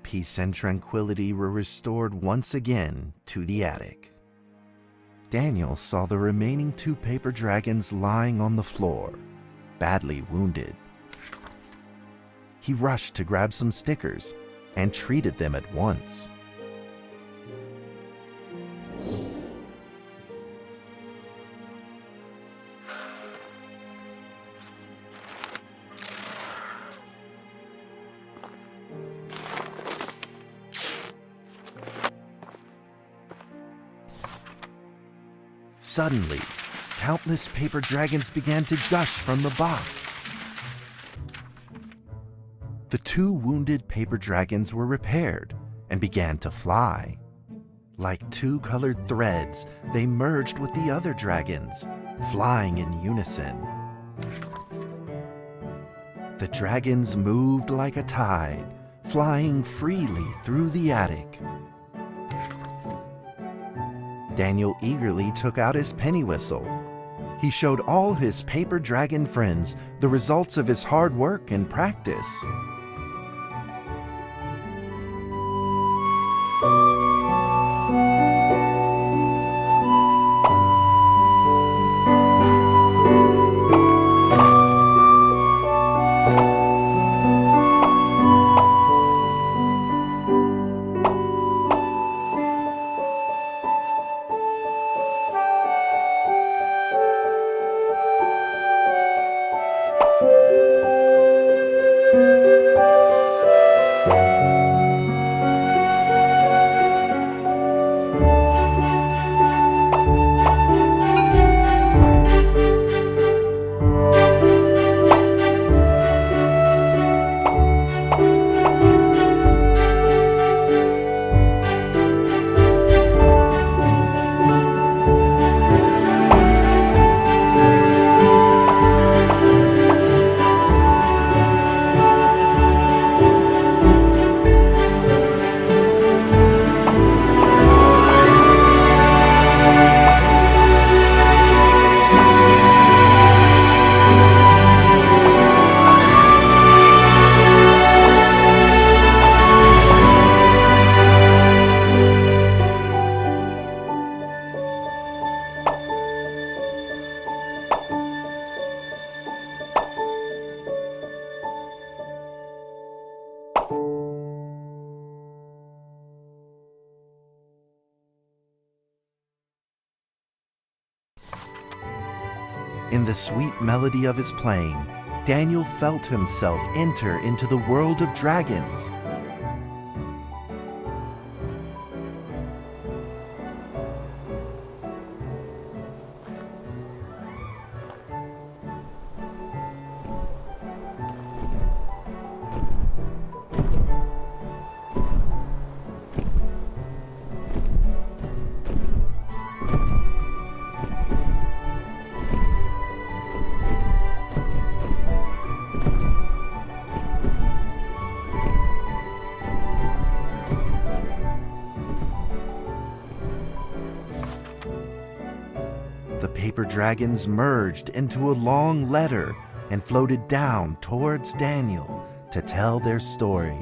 Peace and tranquility were restored once again to the attic. Daniel saw the remaining 2 paper dragons lying on the floor, badly wounded. He rushed to grab some stickers and treated them at once. Suddenly, countless paper dragons began to gush from the box. The 2 wounded paper dragons were repaired and began to fly. Like 2 colored threads, they merged with the other dragons, flying in unison. The dragons moved like a tide, flying freely through the attic. Daniel eagerly took out his penny whistle. He showed all his paper dragon friends the results of his hard work and practice. In the sweet melody of his playing, Daniel felt himself enter into the world of dragons. The paper dragons merged into a long letter and floated down towards Daniel to tell their story.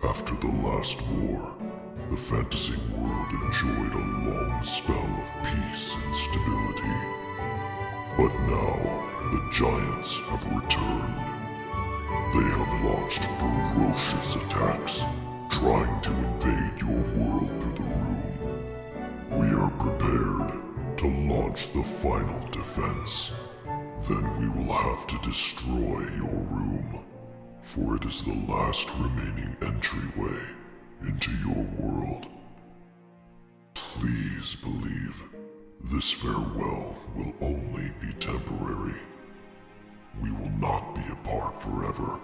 After the last war, the fantasy world enjoyed a long spell of peace and stability. But now, the giants have returned. They have launched ferocious attacks, trying to invade your world through the room. We are prepared to launch the final defense. Then we will have to destroy your room, for it is the last remaining entryway into your world. Please believe this farewell will only be temporary. We will not be apart forever,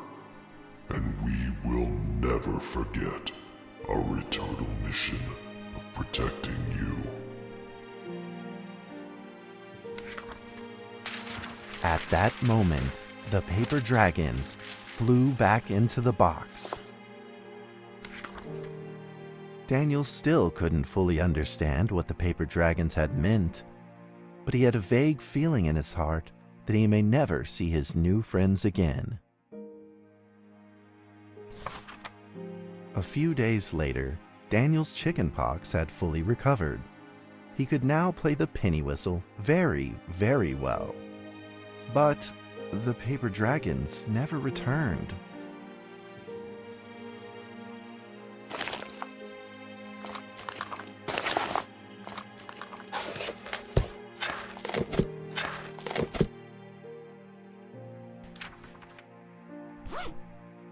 and we will never forget our eternal mission of protecting you. At that moment, the paper dragons flew back into the box. Daniel still couldn't fully understand what the paper dragons had meant, but he had a vague feeling in his heart that he may never see his new friends again. A few days later, Daniel's chickenpox had fully recovered. He could now play the penny whistle very, very well. But the paper dragons never returned.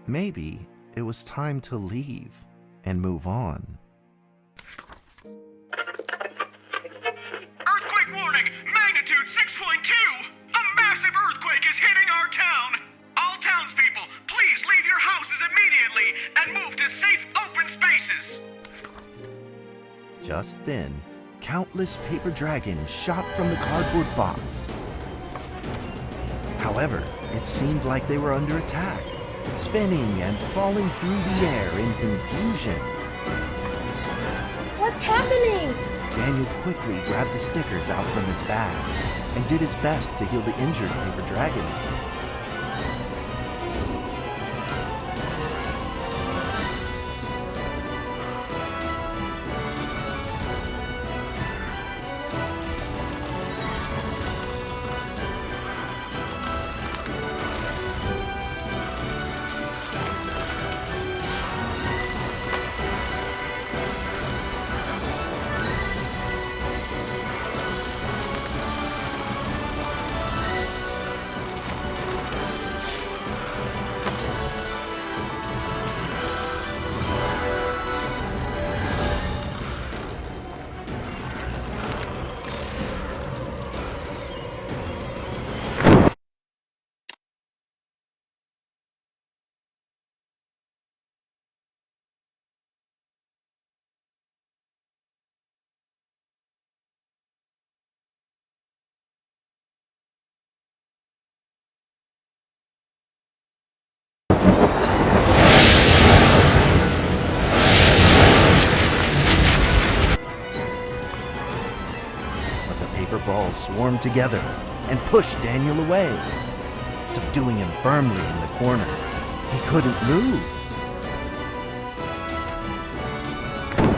Maybe it was time to leave and move on. Earthquake warning! Magnitude 6.2! A massive earthquake is hitting our town! All townspeople, please leave your houses immediately and move to safe open spaces! Just then, countless paper dragons shot from the cardboard box. However, it seemed like they were under attack, spinning and falling through the air in confusion. What's happening? Daniel quickly grabbed the stickers out from his bag and did his best to heal the injured paper dragons. Balls swarmed together and pushed Daniel away, subduing him firmly in the corner. He couldn't move.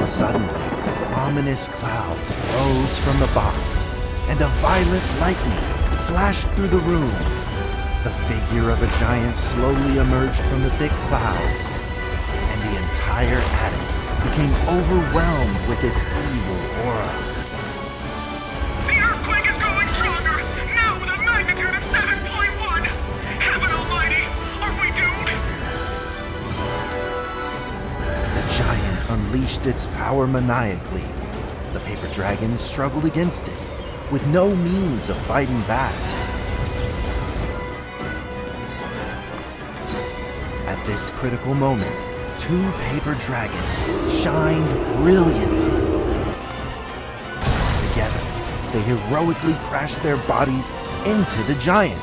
Suddenly, ominous clouds rose from the box, and a violent lightning flashed through the room. The figure of a giant slowly emerged from the thick clouds, and the entire attic became overwhelmed with its evil aura. unleashed its power maniacally. The paper dragon struggled against it, with no means of fighting back. At this critical moment, two paper dragons shined brilliantly. Together, they heroically crashed their bodies into the giant.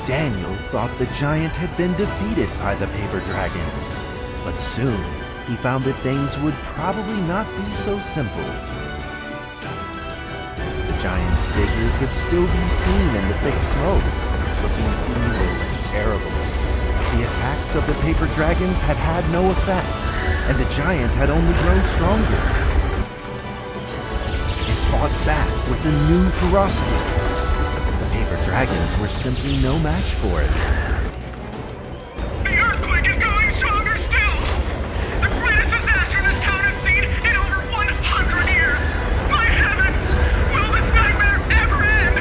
Daniel thought the giant had been defeated by the paper dragons, but soon he found that things would probably not be so simple. The giant's figure could still be seen in the thick smoke, looking evil and terrible. The attacks of the paper dragons had had no effect, and the giant had only grown stronger. It fought back with a new ferocity. The paper dragons were simply no match for it. The earthquake is growing stronger still! The greatest disaster this town has seen in over 100 years! My heavens! Will this nightmare ever end?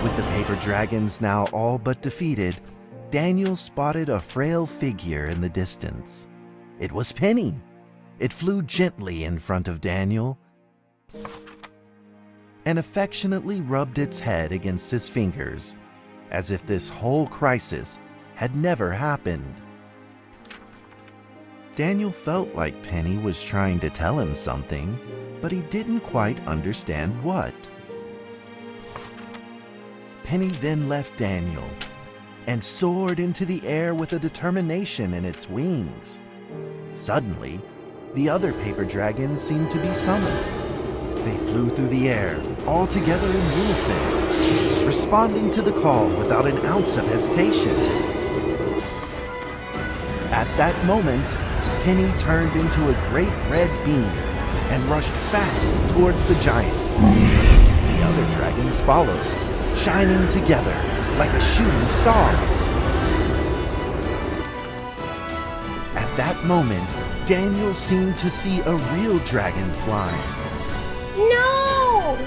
With the paper dragons now all but defeated, Daniel spotted a frail figure in the distance. It was Penny. It flew gently in front of Daniel and affectionately rubbed its head against his fingers, as if this whole crisis had never happened. Daniel felt like Penny was trying to tell him something, but he didn't quite understand what. Penny then left Daniel and soared into the air with a determination in its wings. Suddenly, the other paper dragons seemed to be summoned. They flew through the air, all together in unison, responding to the call without an ounce of hesitation. At that moment, Penny turned into a great red beam and rushed fast towards the giant. The other dragons followed, shining together like a shooting star. At that moment, Daniel seemed to see a real dragon flying. No!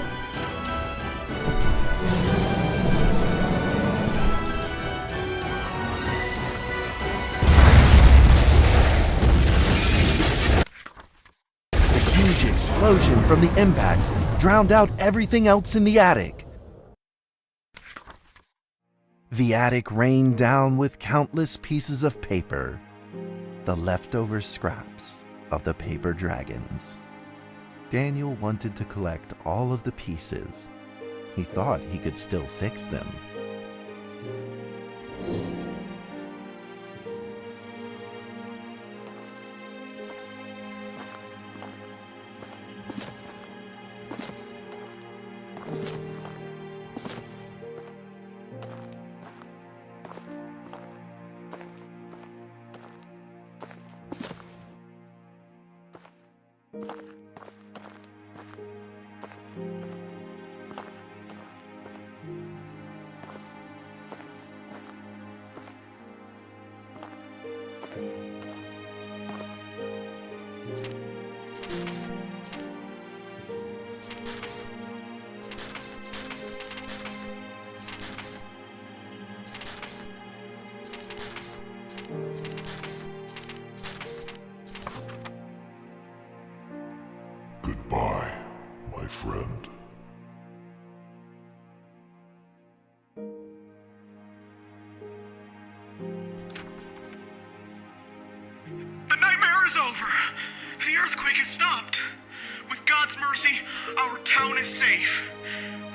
The huge explosion from the impact drowned out everything else in the attic. The attic rained down with countless pieces of paper, the leftover scraps of the paper dragons. Daniel wanted to collect all of the pieces. He thought he could still fix them. Goodbye, my friend. The nightmare is over. The earthquake has stopped. With God's mercy, our town is safe.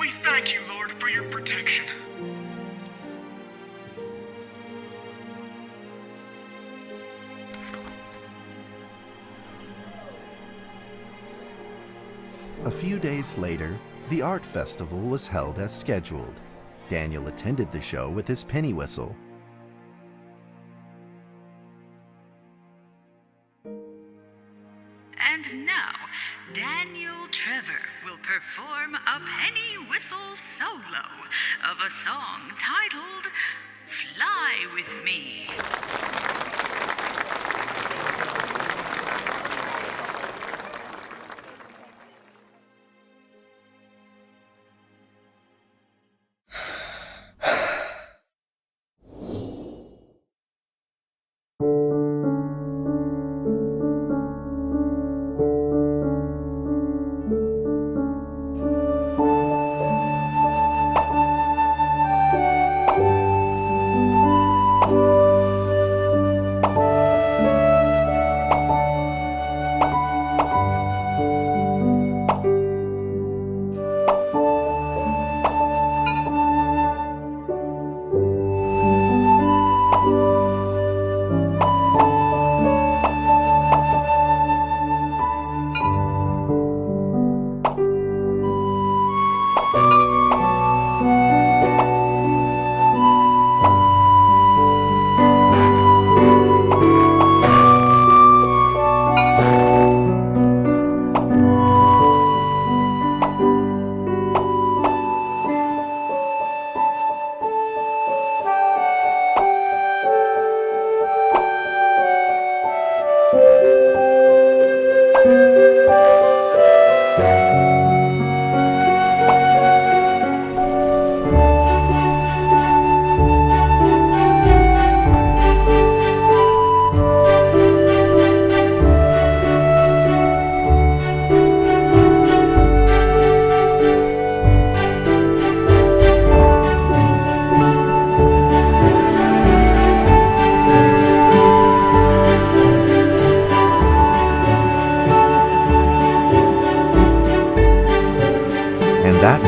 We thank you, Lord, for your protection. A few days later, the art festival was held as scheduled. Daniel attended the show with his penny whistle. And now, Daniel Trevor will perform a penny whistle solo of a song titled Fly With Me.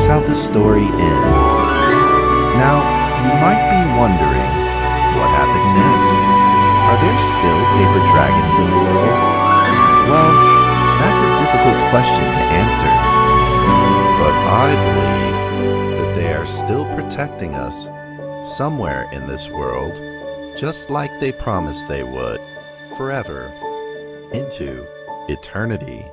that's how the story ends. Now, you might be wondering, what happened next? Are there still paper dragons in the world? Well, that's a difficult question to answer. But I believe that they are still protecting us somewhere in this world, just like they promised they would, forever, into eternity.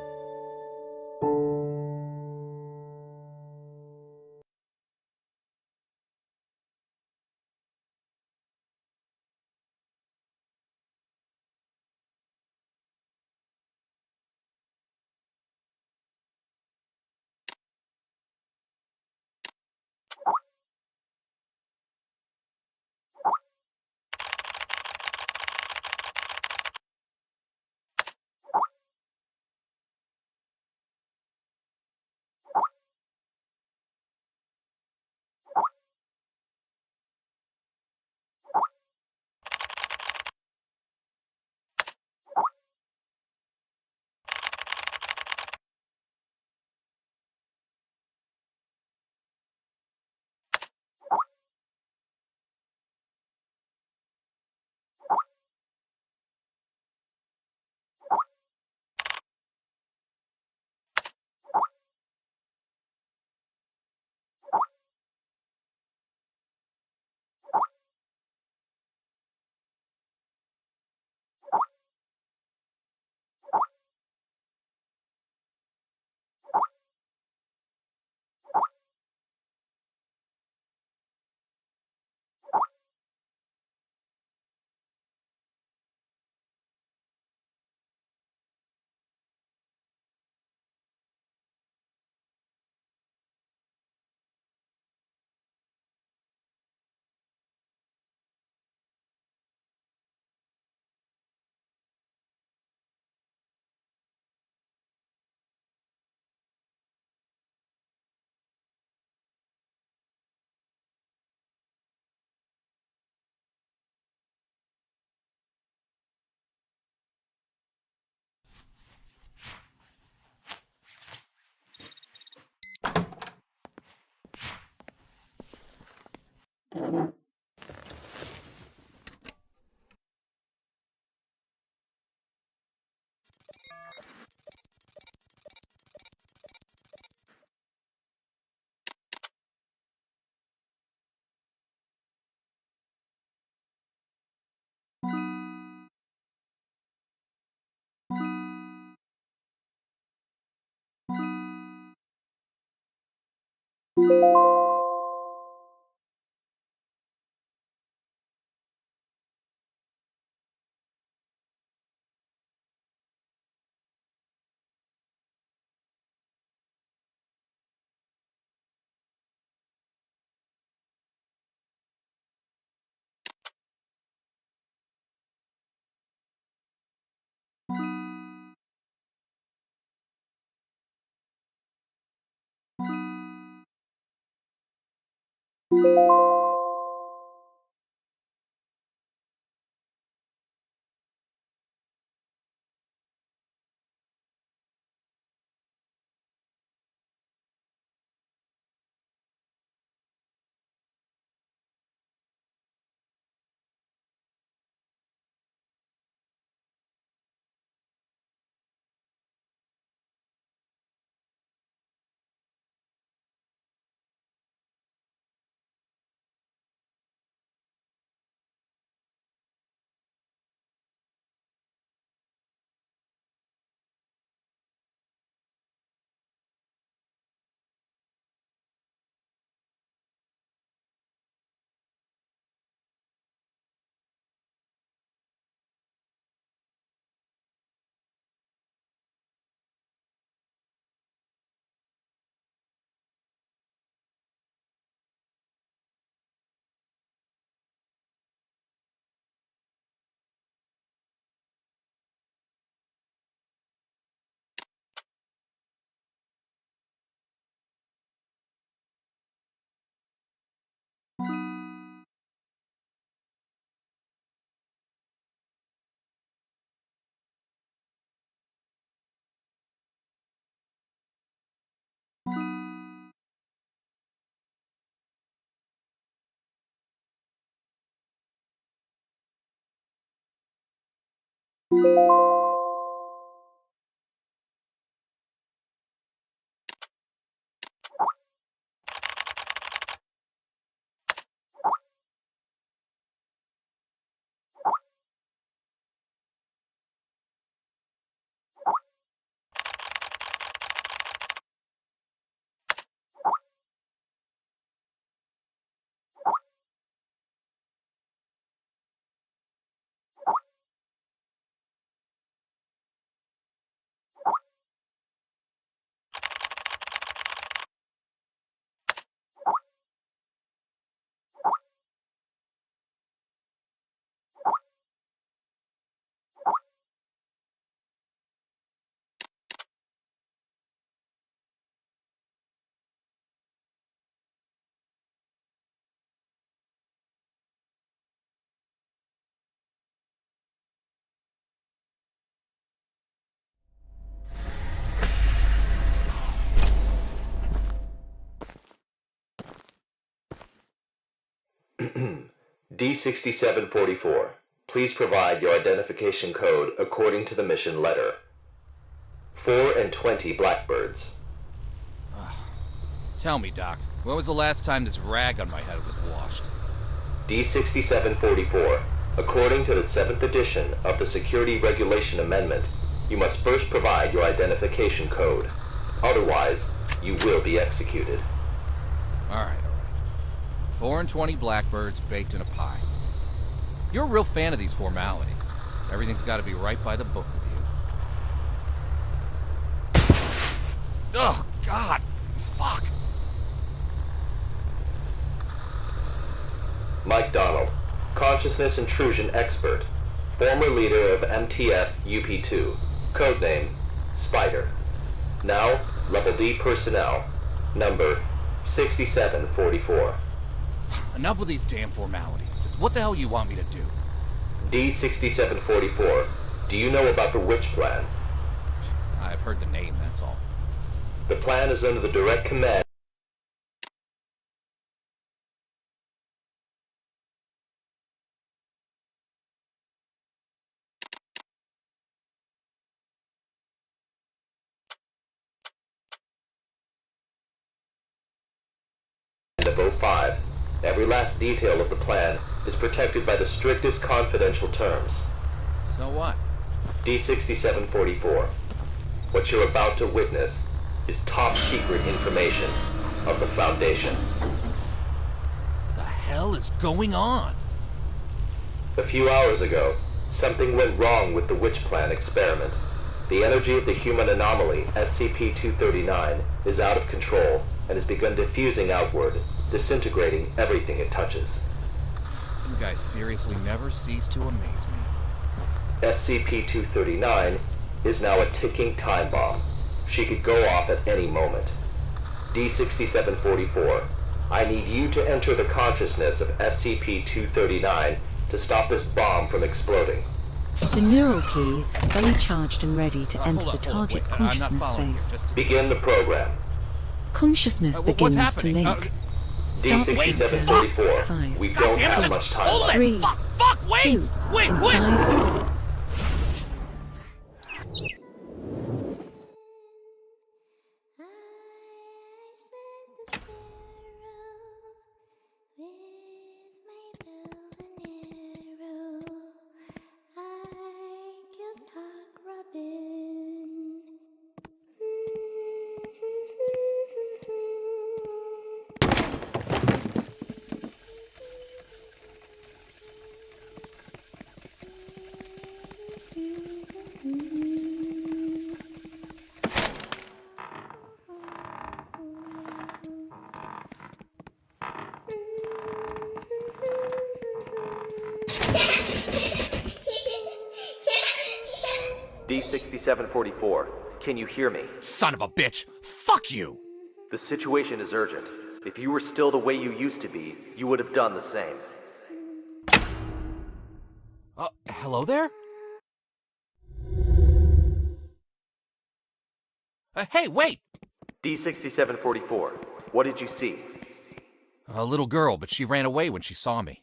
D6744, please provide your identification code according to the mission letter. 4 and 20 blackbirds. Tell me, Doc, when was the last time this rag on my head was washed? D6744, according to the 7th edition of the Security Regulation Amendment, you must first provide your identification code. Otherwise, you will be executed. All right. 4 and 20 blackbirds baked in a pie. You're a real fan of these formalities. Everything's got to be right by the book with you. Oh, God. Fuck. Mike Donald, consciousness intrusion expert, former leader of MTF UP2, codename Spider. Now, level D personnel, number 6744. Enough with these damn formalities. Just what the hell you want me to do? D6744, do you know about the Witch Plan? I've heard the name, that's all. The plan is under the direct command of 05. Every last detail of the plan is protected by the strictest confidential terms. So what? D6744. What you're about to witness is top secret information of the Foundation. The hell is going on? A few hours ago, something went wrong with the Witch Plan experiment. The energy of the human anomaly, SCP-239, is out of control and has begun diffusing outward, disintegrating everything it touches. You guys seriously never cease to amaze me. SCP-239 is now a ticking time bomb. She could go off at any moment. D6744, I need you to enter the consciousness of SCP-239 to stop this bomb from exploding. The neural key is fully charged and ready to enter the target consciousness space. Begin the program. Consciousness begins to link. Start D6744, 5, we don't have much time left. 3, Fuck, wait! 2, Wait! incise. D6744, can you hear me? Son of a bitch! Fuck you! The situation is urgent. If you were still the way you used to be, you would have done the same. Hello there? Hey, wait! D6744, what did you see? A little girl, but she ran away when she saw me.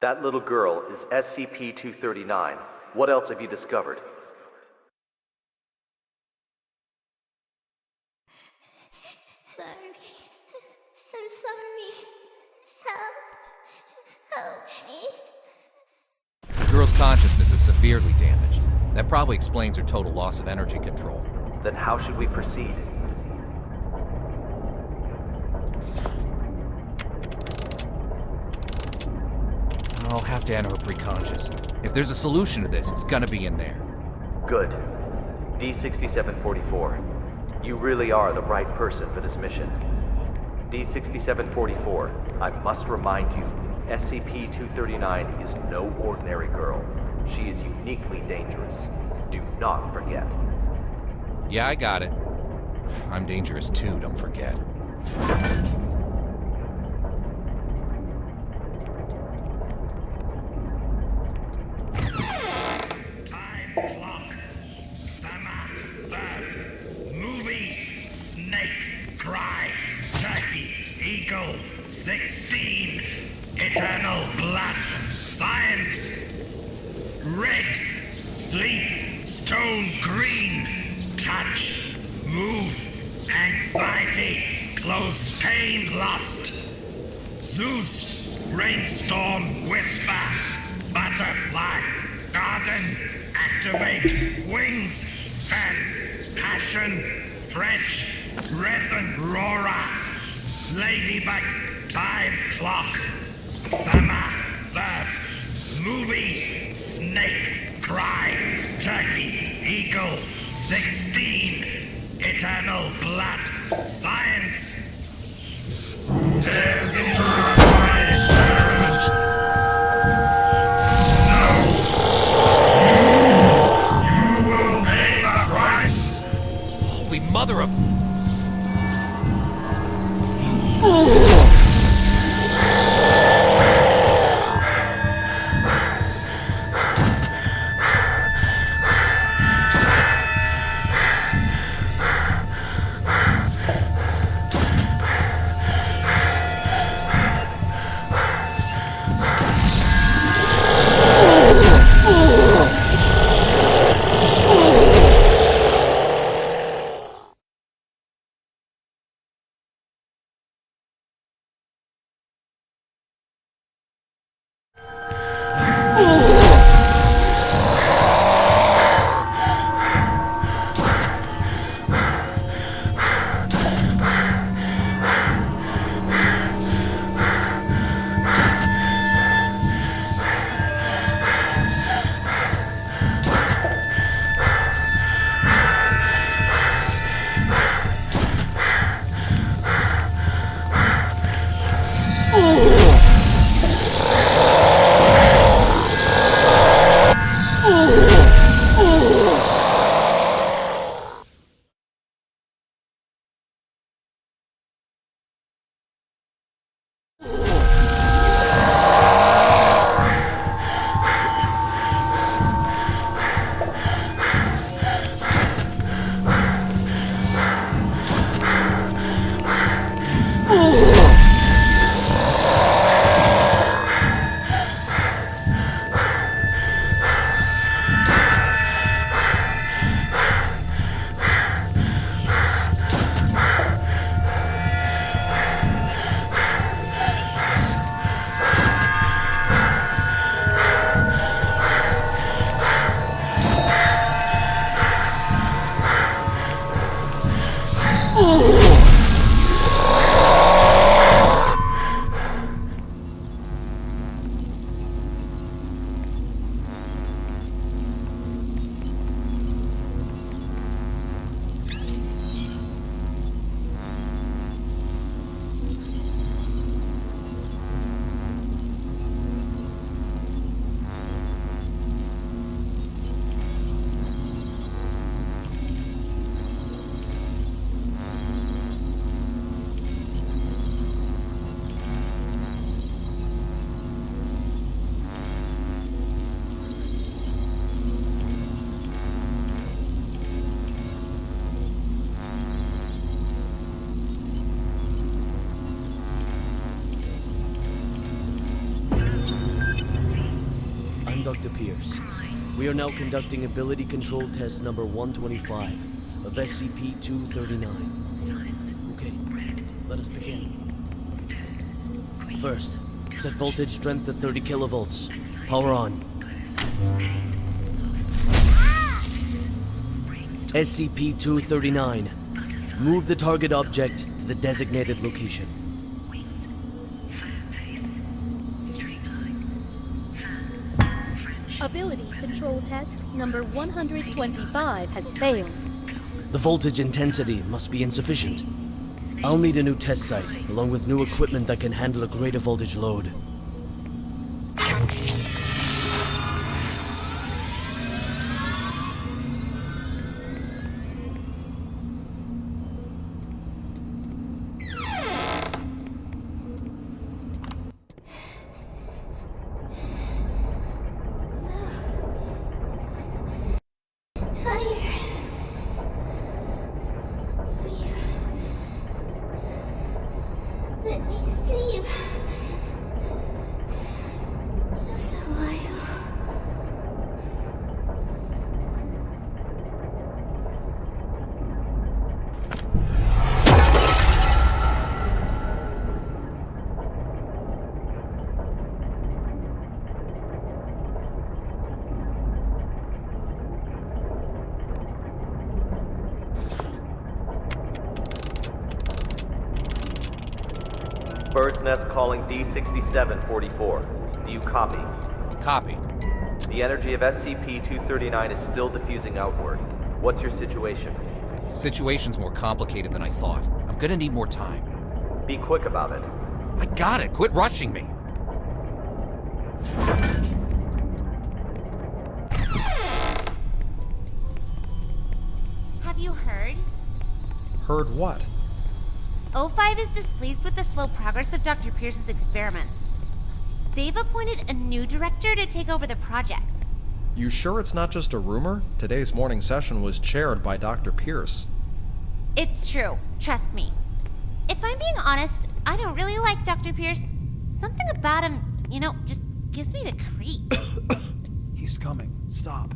That little girl is SCP-239. What else have you discovered? Sorry. I'm sorry. Help me. The girl's consciousness is severely damaged. That probably explains her total loss of energy control. Then how should we proceed? I'll have to enter her preconscious. If there's a solution to this, it's gonna be in there. Good. D-6744. You really are the right person for this mission. D-6744, I must remind you, SCP-239 is no ordinary girl. She is uniquely dangerous. Do not forget. Yeah, I got it. I'm dangerous too, don't forget. Time clock. Summer. Bird. Movie. Snake. Cry. Turkey. Eagle. 16. Eternal blood. Science. Red. Sleep. Stone green. Touch. Move. Anxiety. Close pain. Lust. Zeus. Rainstorm. Whisper. Butterfly. Garden. Activate. Wings. Fan. Passion. French. Resin. Rora. Ladybug. Time clock. Summer. Bird. Movie. Snake. Cry. Turkey. Eagle. 16. Eternal blood. Science. Holy mother of... I'm Dr. Pierce. We are now conducting ability control test number 125 of SCP-239. Okay, let us begin. First, set voltage strength to 30 kilovolts. Power on. SCP-239. Move the target object to the designated location. Ability control test number 125 has failed. The voltage intensity must be insufficient. I'll need a new test site, along with new equipment that can handle a greater voltage load. Let me sleep. Just a while. Bird's Nest calling D6744. Do you copy? Copy. The energy of SCP-239 is still diffusing outward. What's your situation? Situation's more complicated than I thought. I'm gonna need more time. Be quick about it. I got it. Quit rushing me. Have you heard? Heard what? O5 is displeased with the slow progress of Dr. Pierce's experiments. They've appointed a new director to take over the project. You sure it's not just a rumor? Today's morning session was chaired by Dr. Pierce. It's true. Trust me. If I'm being honest, I don't really like Dr. Pierce. Something about him, just gives me the creeps. He's coming. Stop.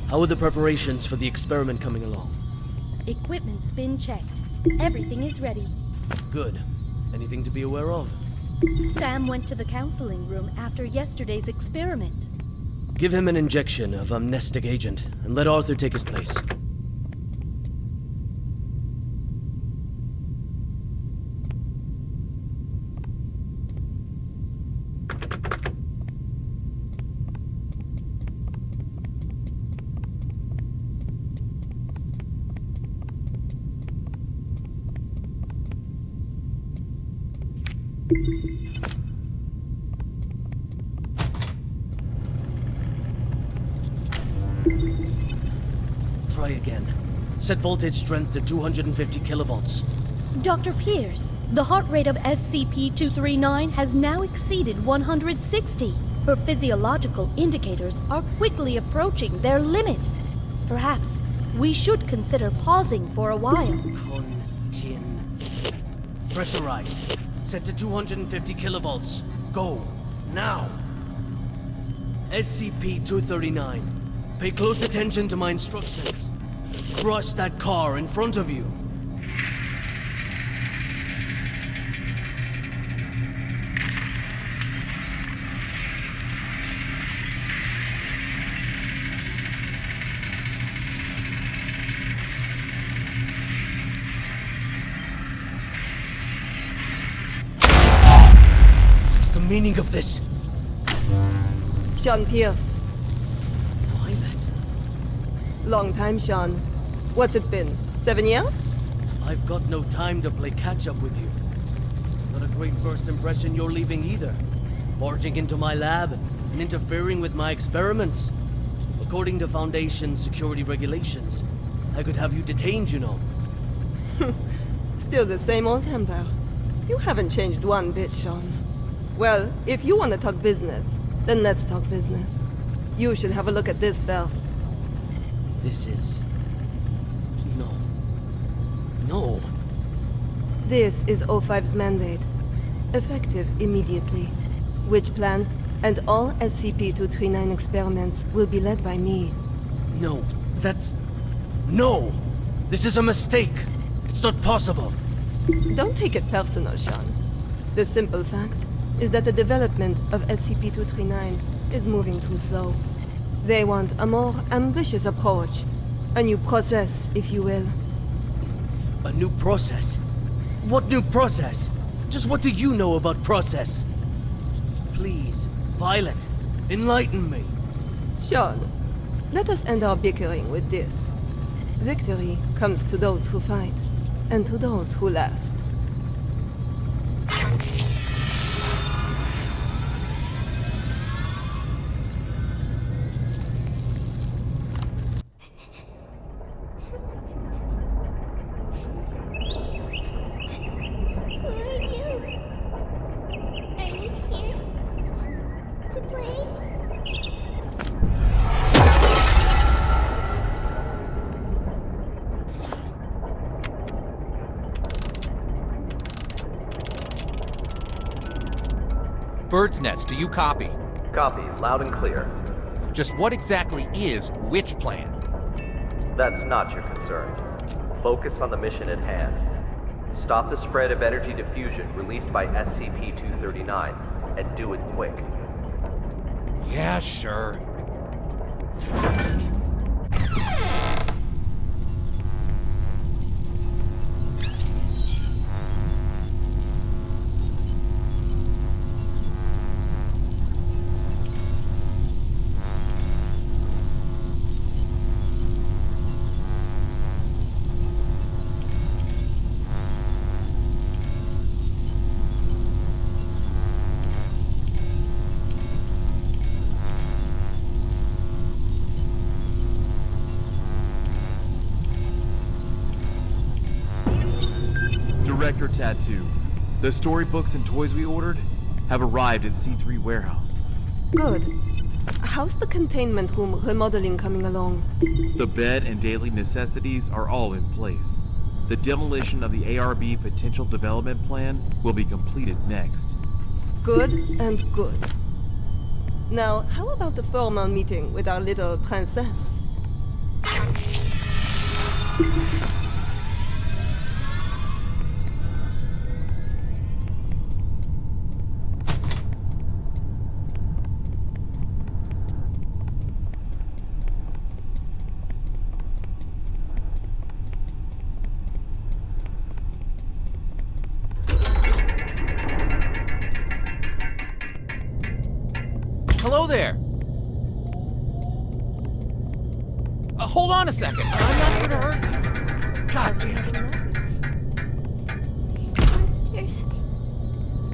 How are the preparations for the experiment coming along? Equipment's been checked. Everything is ready. Good. Anything to be aware of? Sam went to the counseling room after yesterday's experiment. Give him an injection of amnestic agent, and let Arthur take his place. Try again. Set voltage strength to 250 kilovolts. Dr. Pierce, the heart rate of SCP-239 has now exceeded 160. Her physiological indicators are quickly approaching their limit. Perhaps we should consider pausing for a while. Pressurized. Set to 250 kilovolts. Go. Now. SCP-239. Pay close attention to my instructions. Crush that car in front of you. meaning of this? Sean Pierce. Violet? Long time, Sean. What's it been? 7 years? I've got no time to play catch-up with you. Not a great first impression you're leaving either. Barging into my lab and interfering with my experiments. According to Foundation security regulations, I could have you detained, you know. Still the same old temper. You haven't changed one bit, Sean. Well, if you want to talk business, then let's talk business. You should have a look at this first. This is... No. This is O5's mandate. Effective immediately. Which plan and all SCP-239 experiments will be led by me. No, that's... No! This is a mistake! It's not possible! Don't take it personal, Sean. The simple fact is that the development of SCP-239 is moving too slow. They want a more ambitious approach. A new process, if you will. A new process? What new process? Just what do you know about process? Please, Violet, enlighten me. Sean, let us end our bickering with this. Victory comes to those who fight, and to those who last. Who are you? Are you here to play? Bird's Nest, do you copy? Copy, loud and clear. Just what exactly is which plan? That's not your concern. Focus on the mission at hand. Stop the spread of energy diffusion released by SCP-239, and do it quick. Yeah, sure. Director Tattoo. The storybooks and toys we ordered have arrived at C3 warehouse. Good. How's the containment room remodeling coming along? The bed and daily necessities are all in place. The demolition of the ARB potential development plan will be completed next. Good and good. Now, how about the formal meeting with our little princess? Hello there! Hold on a second. I'm not here to hurt you. God damn it. Monsters.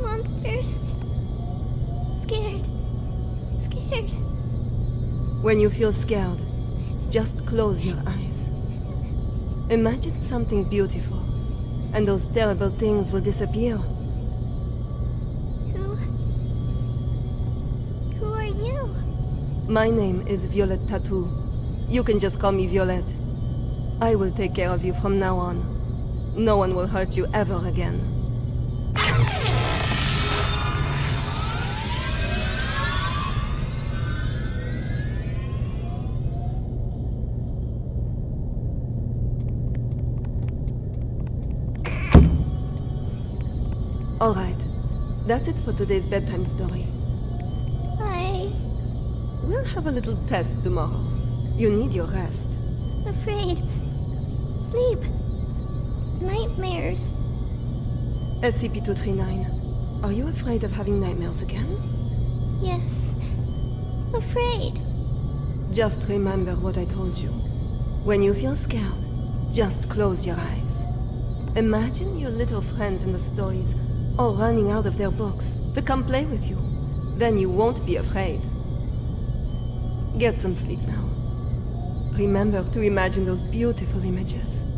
Monsters. Scared. Scared. When you feel scared, just close your eyes. Imagine something beautiful, and those terrible things will disappear. Who are you? My name is Violet Tattoo. You can just call me Violet. I will take care of you from now on. No one will hurt you ever again. All right. That's it for today's bedtime story. We'll have a little test tomorrow. You need your rest. Afraid. Sleep. Nightmares. SCP-239. Are you afraid of having nightmares again? Yes. Afraid. Just remember what I told you. When you feel scared, just close your eyes. Imagine your little friends in the stories all running out of their books to come play with you. Then you won't be afraid. Get some sleep now. Remember to imagine those beautiful images.